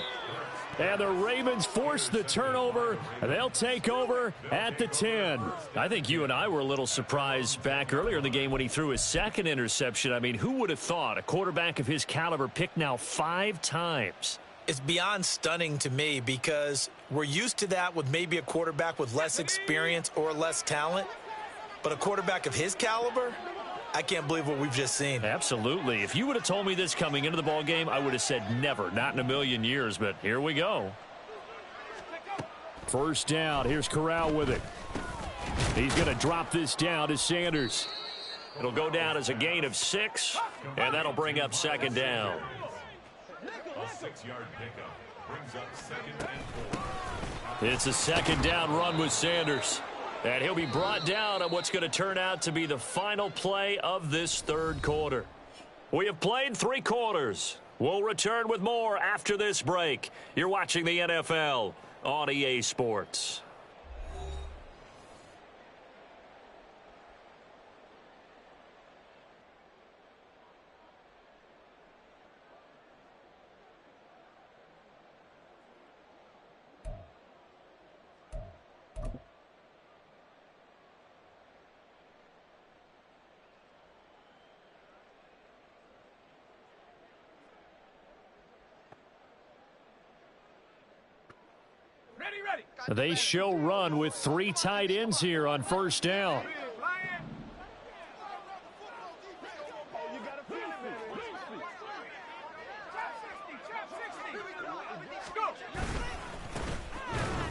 And the Ravens force the turnover. They'll take over at the 10. I think you and I were a little surprised back earlier in the game when he threw his 2nd interception. I mean, who would have thought a quarterback of his caliber picked now 5 times? It's beyond stunning to me because we're used to that with maybe a quarterback with less experience or less talent. But a quarterback of his caliber, I can't believe what we've just seen. Absolutely. If you would have told me this coming into the ball game, I would have said never, not in a million years. But here we go. First down. Here's Corral with it. He's going to drop this down to Sanders. It'll go down as a gain of 6, and that'll bring up second down. A 6-yard pickup brings up 2nd and 4. It's a second down run with Sanders. And he'll be brought down on what's going to turn out to be the final play of this third quarter. We have played 3 quarters. We'll return with more after this break. You're watching the NFL on EA Sports. They show run with 3 tight ends here on first down.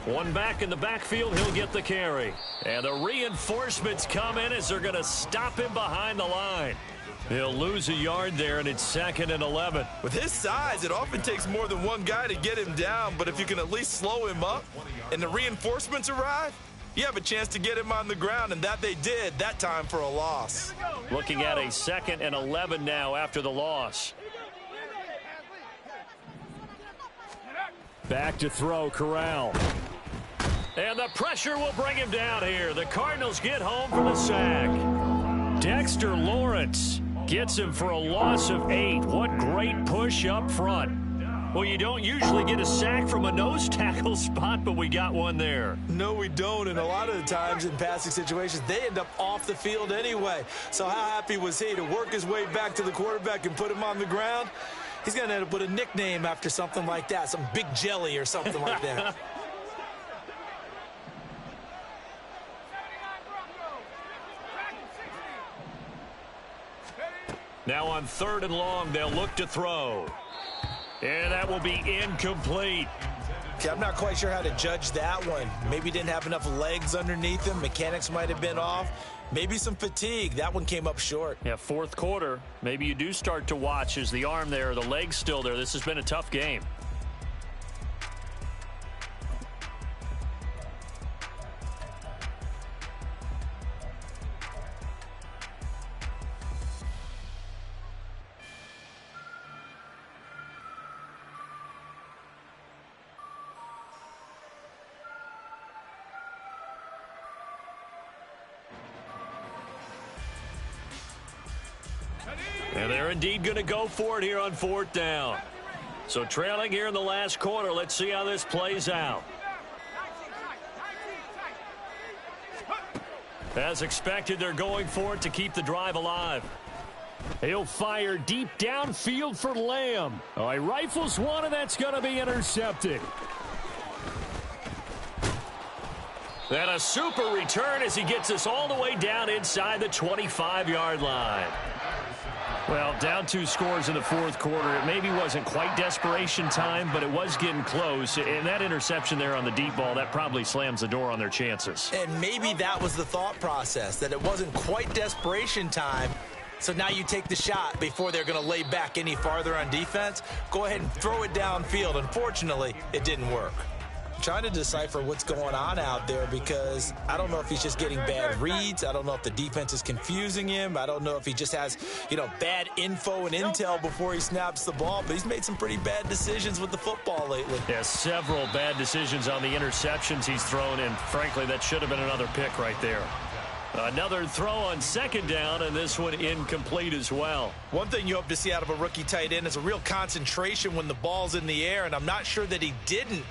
One back in the backfield, he'll get the carry. And the reinforcements come in as they're going to stop him behind the line. He'll lose a yard there, and it's 2nd and 11. With his size, it often takes more than one guy to get him down, but if you can at least slow him up and the reinforcements arrive, you have a chance to get him on the ground, and that they did that time for a loss. Looking at a 2nd and 11 now after the loss. Back to throw, Corral. And the pressure will bring him down here. The Cardinals get home for the sack. Dexter Lawrence gets him for a loss of 8. What great push up front. Well, you don't usually get a sack from a nose tackle spot, but we got one there. No, we don't, and a lot of the times in passing situations, they end up off the field anyway. So how happy was he to work his way back to the quarterback and put him on the ground? He's going to end up with a nickname after something like that, some Big Jelly or something like that. Now on 3rd and long, they'll look to throw. And that will be incomplete. Okay, I'm not quite sure how to judge that one. Maybe didn't have enough legs underneath him. Mechanics might have been off. Maybe some fatigue. That one came up short. Yeah, 4th quarter. Maybe you do start to watch. Is the arm there, the leg's still there? This has been a tough game. And they're indeed going to go for it here on 4th down. So trailing here in the last quarter. Let's see how this plays out. As expected, they're going for it to keep the drive alive. He'll fire deep downfield for Lamb. Oh, he rifles one, and that's going to be intercepted. And a super return as he gets us all the way down inside the 25-yard line. Well, down 2 scores in the 4th quarter. It maybe wasn't quite desperation time, but it was getting close. And that interception there on the deep ball, that probably slams the door on their chances. And maybe that was the thought process, that it wasn't quite desperation time. So now you take the shot before they're going to lay back any farther on defense. Go ahead and throw it downfield. Unfortunately, it didn't work. Trying to decipher what's going on out there because I don't know if he's just getting bad reads. I don't know if the defense is confusing him. I don't know if he just has, bad info and intel before he snaps the ball. But he's made some pretty bad decisions with the football lately. Yeah, several bad decisions on the interceptions he's thrown, and frankly, that should have been another pick right there. Another throw on 2nd down, and this one incomplete as well. One thing you hope to see out of a rookie tight end is a real concentration when the ball's in the air, and I'm not sure that he didn't.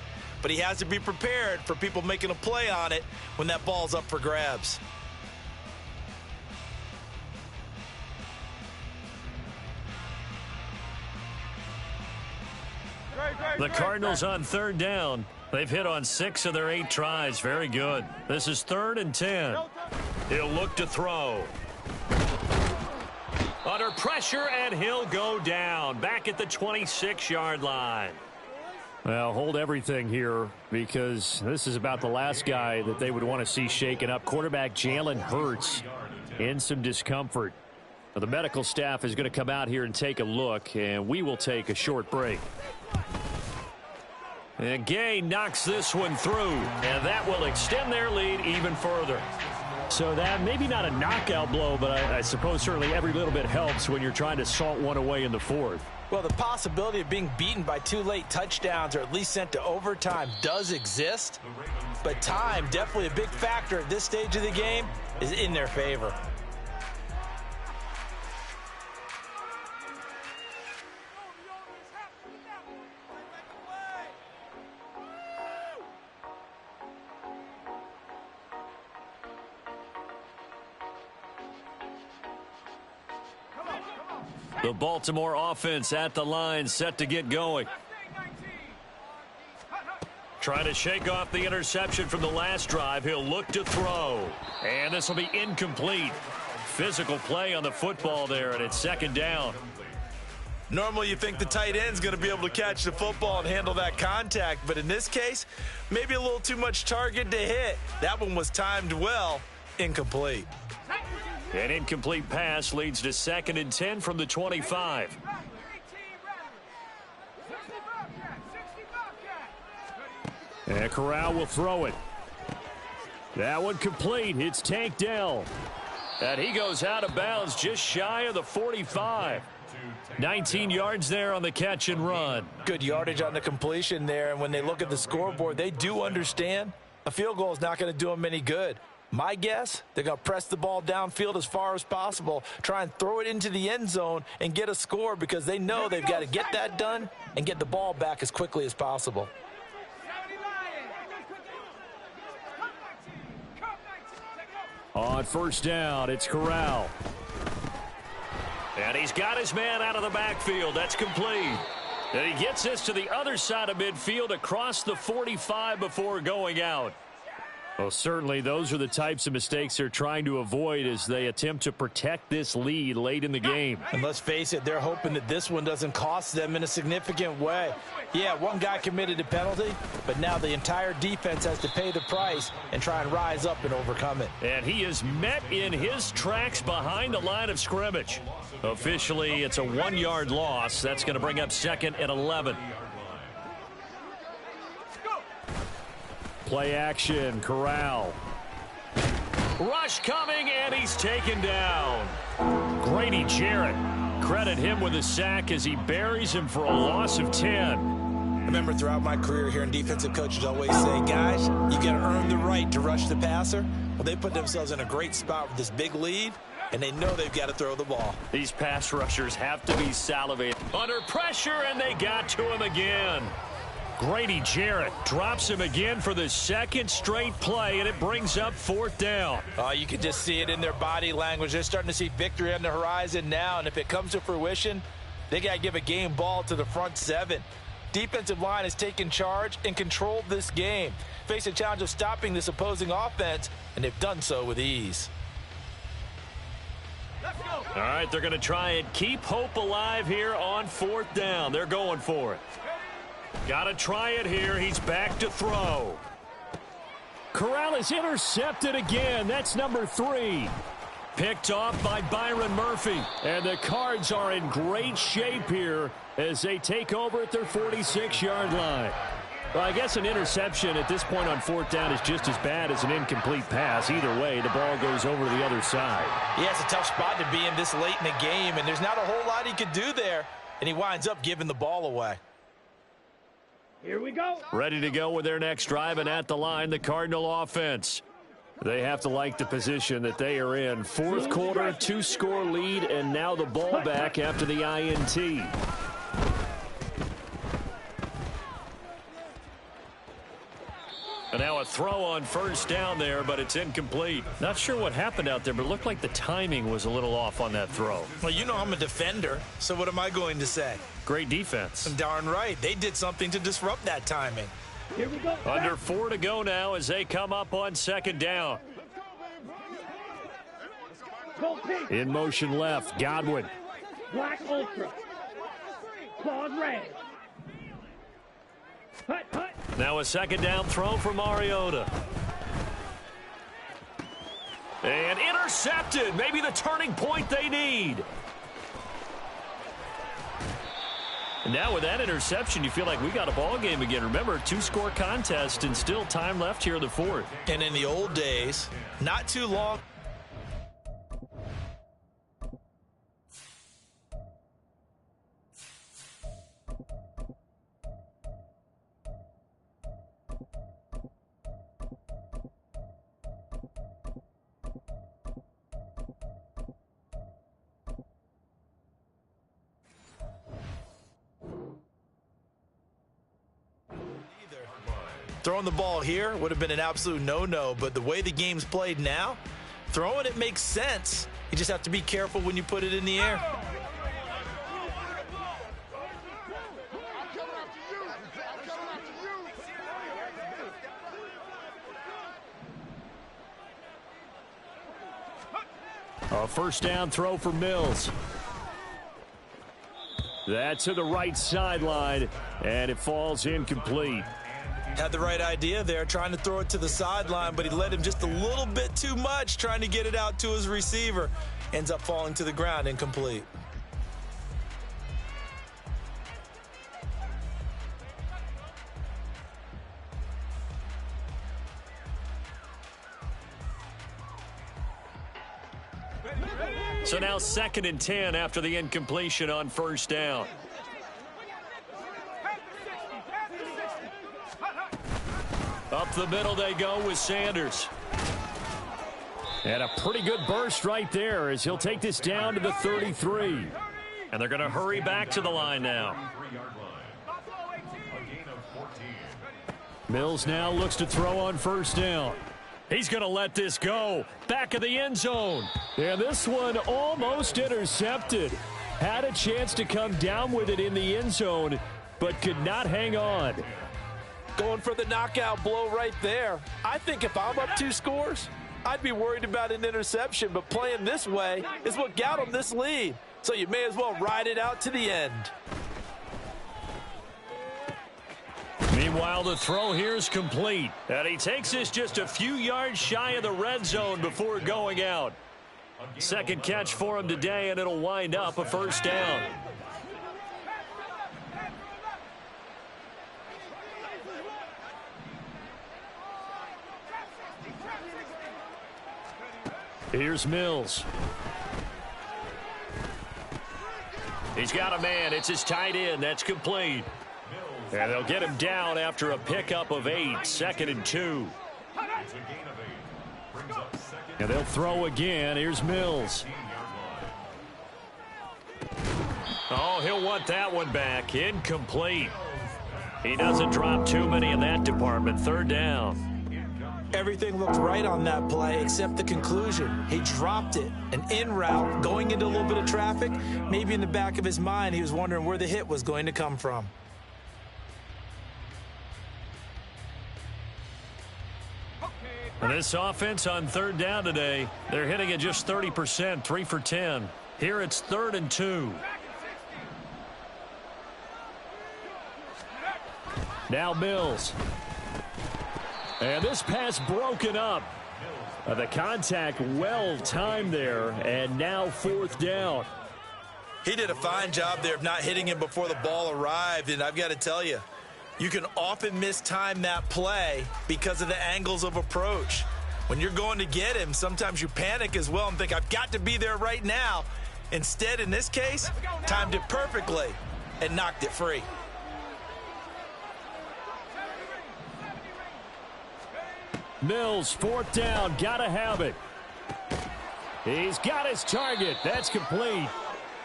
But he has to be prepared for people making a play on it when that ball's up for grabs. Great. The Cardinals on third down. They've hit on 6 of their 8 tries. Very good. This is 3rd and 10. He'll look to throw. Under pressure, and he'll go down. Back at the 26-yard line. Well, hold everything here because this is about the last guy that they would want to see shaken up. Quarterback Jalen Hurts in some discomfort. Well, the medical staff is going to come out here and take a look, and we will take a short break. And Gay knocks this one through, and that will extend their lead even further. So that maybe not a knockout blow, but I suppose certainly every little bit helps when you're trying to salt one away in the 4th. Well, the possibility of being beaten by 2 late touchdowns or at least sent to overtime does exist, but time, definitely a big factor at this stage of the game, is in their favor. The Baltimore offense at the line, set to get going. Trying to shake off the interception from the last drive. He'll look to throw. And this will be incomplete. Physical play on the football there, and it's 2nd down. Normally you think the tight end's going to be able to catch the football and handle that contact, but in this case, maybe a little too much target to hit. That one was timed well, incomplete. An incomplete pass leads to 2nd and 10 from the 25. And Corral will throw it. That one complete. It's Tank Dell. And he goes out of bounds just shy of the 45. 19 yards there on the catch and run. Good yardage on the completion there, and when they look at the scoreboard, they do understand a field goal is not going to do them any good. My guess, they're going to press the ball downfield as far as possible, try and throw it into the end zone and get a score because they know they've got to get that done and get the ball back as quickly as possible. On 1st down, it's Corral. And he's got his man out of the backfield. That's complete. And he gets this to the other side of midfield across the 45 before going out. Well, certainly those are the types of mistakes they're trying to avoid as they attempt to protect this lead late in the game. And let's face it, they're hoping that this one doesn't cost them in a significant way. Yeah, one guy committed a penalty, but now the entire defense has to pay the price and try and rise up and overcome it. And he is met in his tracks behind the line of scrimmage. Officially, it's a 1-yard loss. That's going to bring up 2nd and 11. Play action, Corral. Rush coming, and he's taken down. Grady Jarrett. Credit him with a sack as he buries him for a loss of 10. I remember throughout my career here in defensive coaches always say, guys, you got to earn the right to rush the passer. Well, they put themselves in a great spot with this big lead, and they know they've got to throw the ball. These pass rushers have to be salivating. Under pressure, and they got to him again. Grady Jarrett drops him again for the 2nd straight play, and it brings up 4th down. Oh, you can just see it in their body language. They're starting to see victory on the horizon now, and if it comes to fruition, they got to give a game ball to the front 7. Defensive line has taken charge and controlled this game. Face a challenge of stopping this opposing offense, and they've done so with ease. All right, they're going to try and keep hope alive here on 4th down. They're going for it. Got to try it here. He's back to throw. Corral is intercepted again. That's number 3. Picked off by Byron Murphy. And the Cards are in great shape here as they take over at their 46-yard line. Well, I guess an interception at this point on 4th down is just as bad as an incomplete pass. Either way, the ball goes over to the other side. Yeah, it's a tough spot to be in this late in the game, and there's not a whole lot he could do there, and he winds up giving the ball away. Here we go. Ready to go with their next drive, and at the line, the Cardinal offense. They have to like the position that they are in. 4th quarter, 2-score lead, and now the ball back after the INT. And now a throw on first down there, but it's incomplete. Not sure what happened out there, but it looked like the timing was a little off on that throw. Well, you know I'm a defender, so what am I going to say? Great defense. Darn right. They did something to disrupt that timing. Here we go. Under 4 to go now as they come up on second down. In motion left, Godwin. Black Ultra. Claws red. Hut, hut. Now a second down throw for Mariota. And intercepted. Maybe the turning point they need. And now with that interception, you feel like we got a ball game again. Remember, 2-score contest and still time left here in the fourth. And in the old days, not too long. Throwing the ball here would have been an absolute no-no, but the way the game's played now, throwing it makes sense. You just have to be careful when you put it in the air. A first down throw for Mills. That's to the right sideline, and it falls incomplete. Had the right idea there, trying to throw it to the sideline, but he led him just a little bit too much, trying to get it out to his receiver. Ends up falling to the ground, incomplete. So now 2nd and 10 after the incompletion on first down. Up the middle they go with Sanders. And a pretty good burst right there as he'll take this down to the 33. And they're going to hurry back to the line now. Mills now looks to throw on first down. He's going to let this go. Back of the end zone. And this one almost intercepted. Had a chance to come down with it in the end zone, but could not hang on. Going for the knockout blow right there. I think if I'm up 2 scores, I'd be worried about an interception, but playing this way is what got him this lead. So you may as well ride it out to the end. Meanwhile, the throw here is complete. And he takes this just a few yards shy of the red zone before going out. Second catch for him today, and it'll wind up a first down. Here's Mills. He's got a man. It's his tight end. That's complete. And they'll get him down after a pickup of 8. 2nd and 2. And they'll throw again. Here's Mills. Oh, he'll want that one back. Incomplete. He doesn't drop too many in that department. 3rd down. Everything looked right on that play except the conclusion. He dropped it, an in route, going into a little bit of traffic. Maybe in the back of his mind, he was wondering where the hit was going to come from. And this offense on 3rd down today, they're hitting at just 30%, 3 for 10. Here it's 3rd and 2. Now Mills. And this pass broken up. The contact well timed there, and now 4th down. He did a fine job there of not hitting him before the ball arrived, and I've got to tell you, you can often mistime that play because of the angles of approach. When you're going to get him, sometimes you panic as well and think, I've got to be there right now. Instead, in this case, timed it perfectly and knocked it free. Mills, 4th down, gotta have it. He's got his target. That's complete.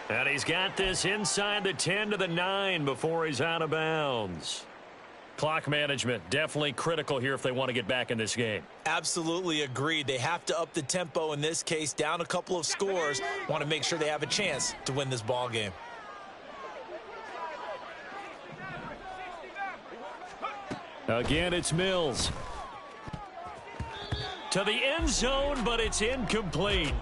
And he's got this inside the 10 to the 9 before he's out of bounds. Clock management, definitely critical here if they want to get back in this game. Absolutely agreed. They have to up the tempo in this case, down a couple of scores. Want to make sure they have a chance to win this ball game. Again, it's Mills. To the end zone, but it's incomplete.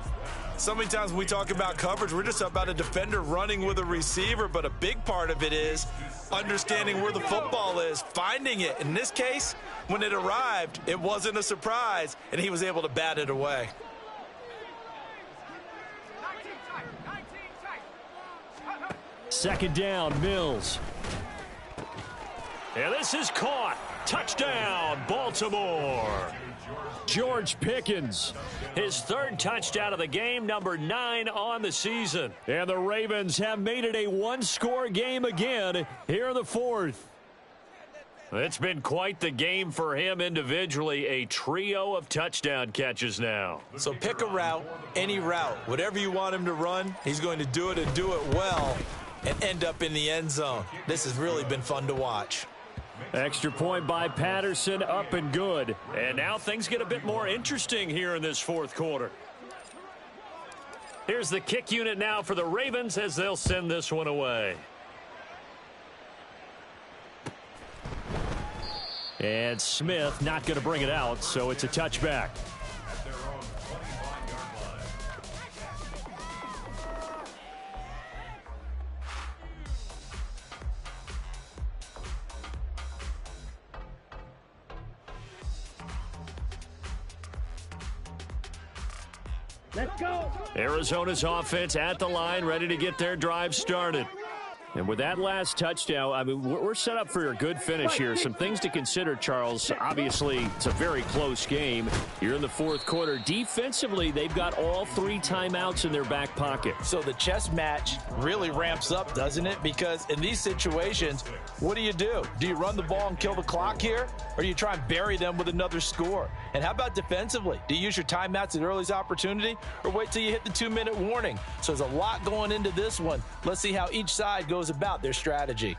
So many times when we talk about coverage, we're just about a defender running with a receiver, but a big part of it is understanding where the football is, finding it. In this case, when it arrived, it wasn't a surprise, and he was able to bat it away. Second down, Mills. And this is caught. Touchdown, Baltimore. George Pickens. His third touchdown of the game, number 9 on the season. And the Ravens have made it a one-score game again here in the fourth. It's been quite the game for him individually. A trio of touchdown catches now. So pick a route, any route. Whatever you want him to run, he's going to do it and do it well and end up in the end zone. This has really been fun to watch. Extra point by Patterson, up and good. And now things get a bit more interesting here in this fourth quarter. Here's the kick unit now for the Ravens as they'll send this one away. And Smith not going to bring it out, so it's a touchback. Let's go. Arizona's offense at the line, ready to get their drive started. And with that last touchdown, I mean, we're set up for a good finish here. Some things to consider, Charles. Obviously, it's a very close game. You're in the fourth quarter. Defensively, they've got all 3 timeouts in their back pocket. So the chess match really ramps up, doesn't it? Because in these situations, what do? Do you run the ball and kill the clock here? Or do you try and bury them with another score? And how about defensively? Do you use your timeouts at earliest opportunity or wait till you hit the 2-minute warning? So there's a lot going into this one. Let's see how each side goes about their strategy.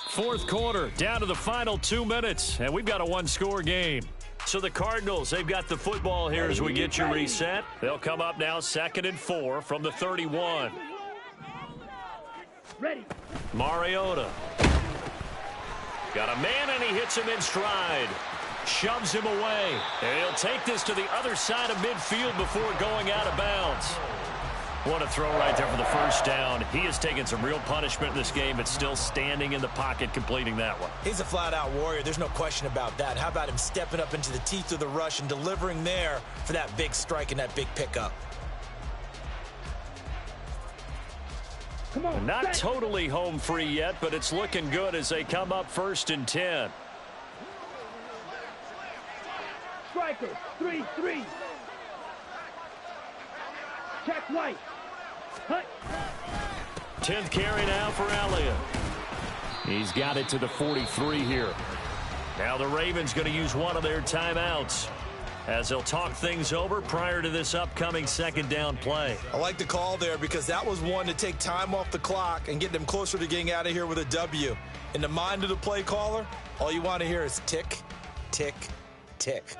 Fourth quarter, down to the final 2 minutes, and we've got a one-score game. So the Cardinals, they've got the football here as we get you reset. They'll come up now 2nd and 4 from the 31. Ready. Mariota. Got a man, and he hits him in stride. Shoves him away. And he'll take this to the other side of midfield before going out of bounds. What a throw right there for the first down. He has taken some real punishment in this game, but still standing in the pocket completing that one. He's a flat-out warrior. There's no question about that. How about him stepping up into the teeth of the rush and delivering there for that big strike and that big pickup? Come on. Not totally home free yet, but it's looking good as they come up 1st and 10. Striker. 3-3. Check right. Hut. 10th carry now for Elliott. He's got it to the 43 here. Now the Ravens going to use one of their timeouts as they'll talk things over prior to this upcoming 2nd down play. I like the call there because that was one to take time off the clock and get them closer to getting out of here with a W. In the mind of the play caller, all you want to hear is tick, tick, tick.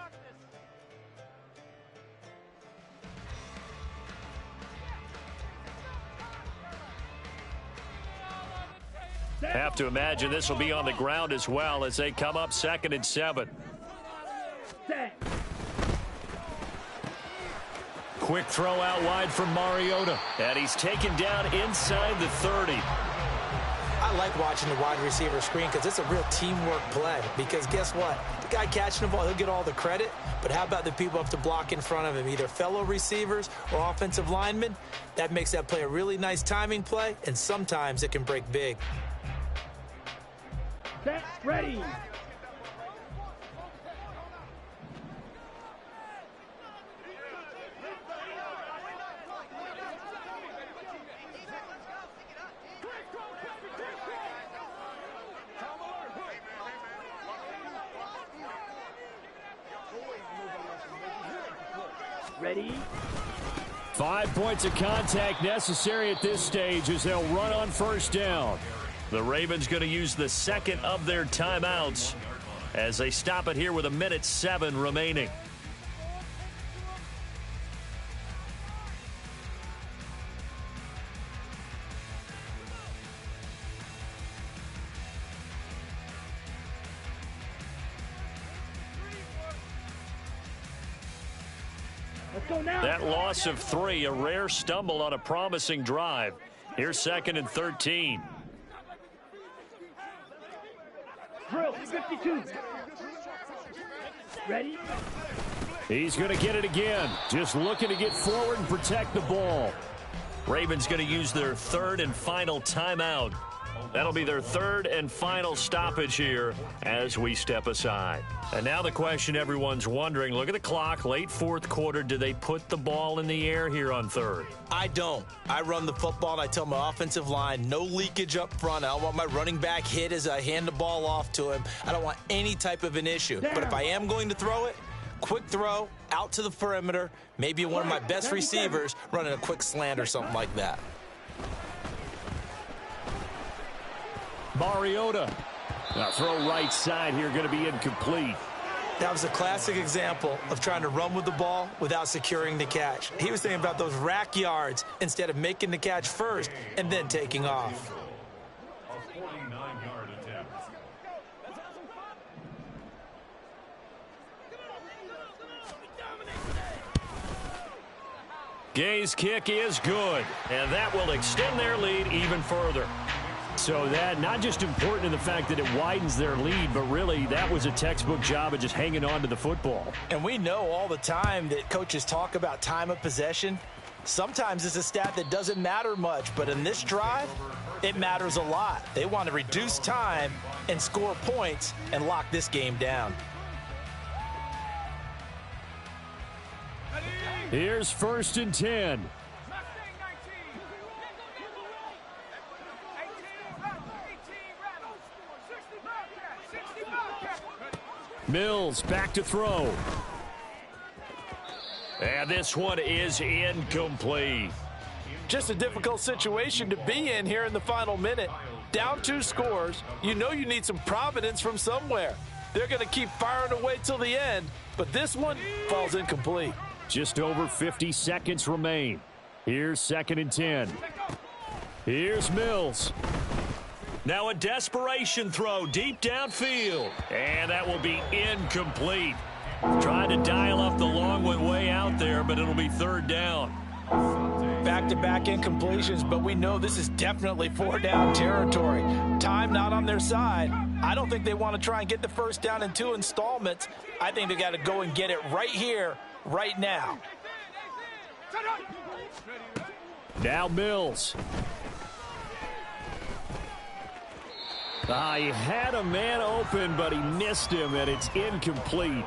Have to imagine this will be on the ground as well as they come up 2nd and 7. Set. Quick throw out wide from Mariota. And he's taken down inside the 30. I like watching the wide receiver screen because it's a real teamwork play. Because guess what? The guy catching the ball, he'll get all the credit. But how about the people up to block in front of him, either fellow receivers or offensive linemen? That makes that play a really nice timing play, and sometimes it can break big. Set. Ready. Ready. 5 points of contact necessary at this stage as they'll run on first down. The Ravens going to use the second of their timeouts as they stop it here with 1:07 remaining. Let's go now. That loss of 3, a rare stumble on a promising drive. Here's 2nd and 13. Drill, 52. Ready? He's going to get it again. Just looking to get forward and protect the ball. Ravens going to use their 3rd and final timeout. That'll be their 3rd and final stoppage here as we step aside. And now the question everyone's wondering, look at the clock, late 4th quarter. Do they put the ball in the air here on 3rd? I don't. I run the football, and I tell my offensive line, no leakage up front. I don't want my running back hit as I hand the ball off to him. I don't want any type of an issue. But if I am going to throw it, quick throw, out to the perimeter, maybe one of my best receivers running a quick slant or something like that. Mariota. Now throw right side here, going to be incomplete. That was a classic example of trying to run with the ball without securing the catch. He was thinking about those rack yards instead of making the catch first and then taking off. A 49-yard attempt. Gay's kick is good, and that will extend their lead even further. So that not just important in the fact that it widens their lead, but really that was a textbook job of just hanging on to the football. And we know all the time that coaches talk about time of possession. Sometimes it's a stat that doesn't matter much, but in this drive, it matters a lot. They want to reduce time and score points and lock this game down. Here's 1st and 10. Mills back to throw. And this one is incomplete. Just a difficult situation to be in here in the final minute. Down 2 scores, you know you need some providence from somewhere. They're going to keep firing away till the end, but this one falls incomplete. Just over 50 seconds remain. Here's 2nd and 10. Here's Mills. Now a desperation throw deep downfield. And that will be incomplete. Trying to dial up the long one way out there, but it'll be 3rd down. Back-to-back incompletions, but we know this is definitely 4-down territory. Time not on their side. I don't think they want to try and get the 1st down in 2 installments. I think they got to go and get it right here, right now. Now Mills. He had a man open, but he missed him, and it's incomplete.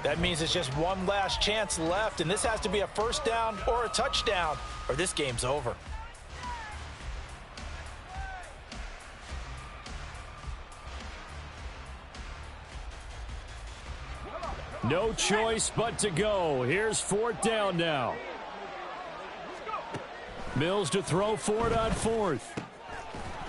That means it's just one last chance left, and this has to be a 1st down or a touchdown, or this game's over. No choice but to go. Here's 4th down now. Mills to throw for it on 4th.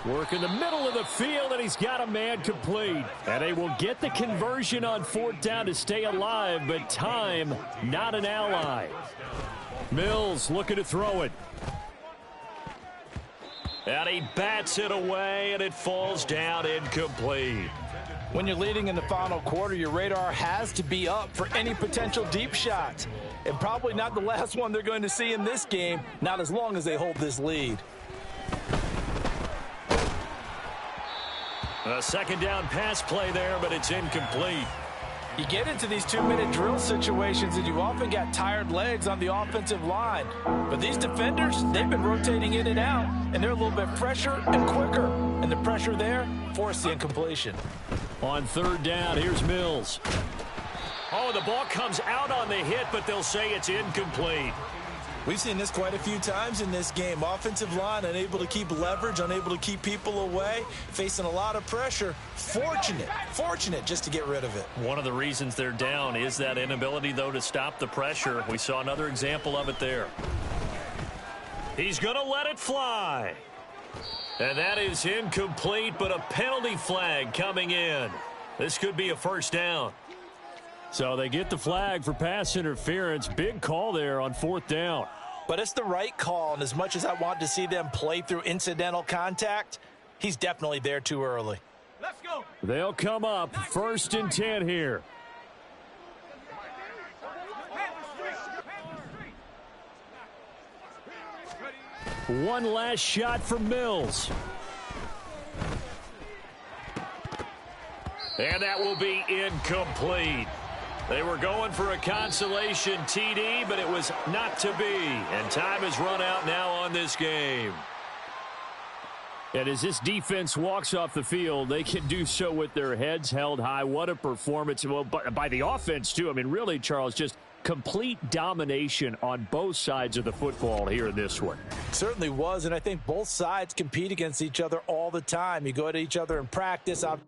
Work in the middle of the field, and he's got a man complete. And they will get the conversion on 4th down to stay alive, but time not an ally. Mills looking to throw it. And he bats it away, and it falls down incomplete. When you're leading in the final quarter, your radar has to be up for any potential deep shots. And probably not the last one they're going to see in this game, not as long as they hold this lead. A 2nd down pass play there, but it's incomplete. You get into these 2-minute drill situations, and you often got tired legs on the offensive line. But these defenders, they've been rotating in and out, and they're a little bit fresher and quicker. And the pressure there forced the incompletion. On 3rd down, here's Mills. Oh, the ball comes out on the hit, but they'll say it's incomplete. We've seen this quite a few times in this game. Offensive line unable to keep leverage, unable to keep people away, facing a lot of pressure. Fortunate just to get rid of it. One of the reasons they're down is that inability, though, to stop the pressure. We saw another example of it there. He's going to let it fly. And that is incomplete, but a penalty flag coming in. This could be a first down. So they get the flag for pass interference. Big call there on 4th down. But it's the right call, and as much as I want to see them play through incidental contact, he's definitely there too early. Let's go. They'll come up 1st and 10 here. One last shot for Mills. And that will be incomplete. They were going for a consolation TD, but it was not to be. And time has run out now on this game. And as this defense walks off the field, they can do so with their heads held high. What a performance. Well, by the offense, too. I mean, really, Charles, just complete domination on both sides of the football here in this one. Certainly was, and I think both sides compete against each other all the time. You go at each other in practice, out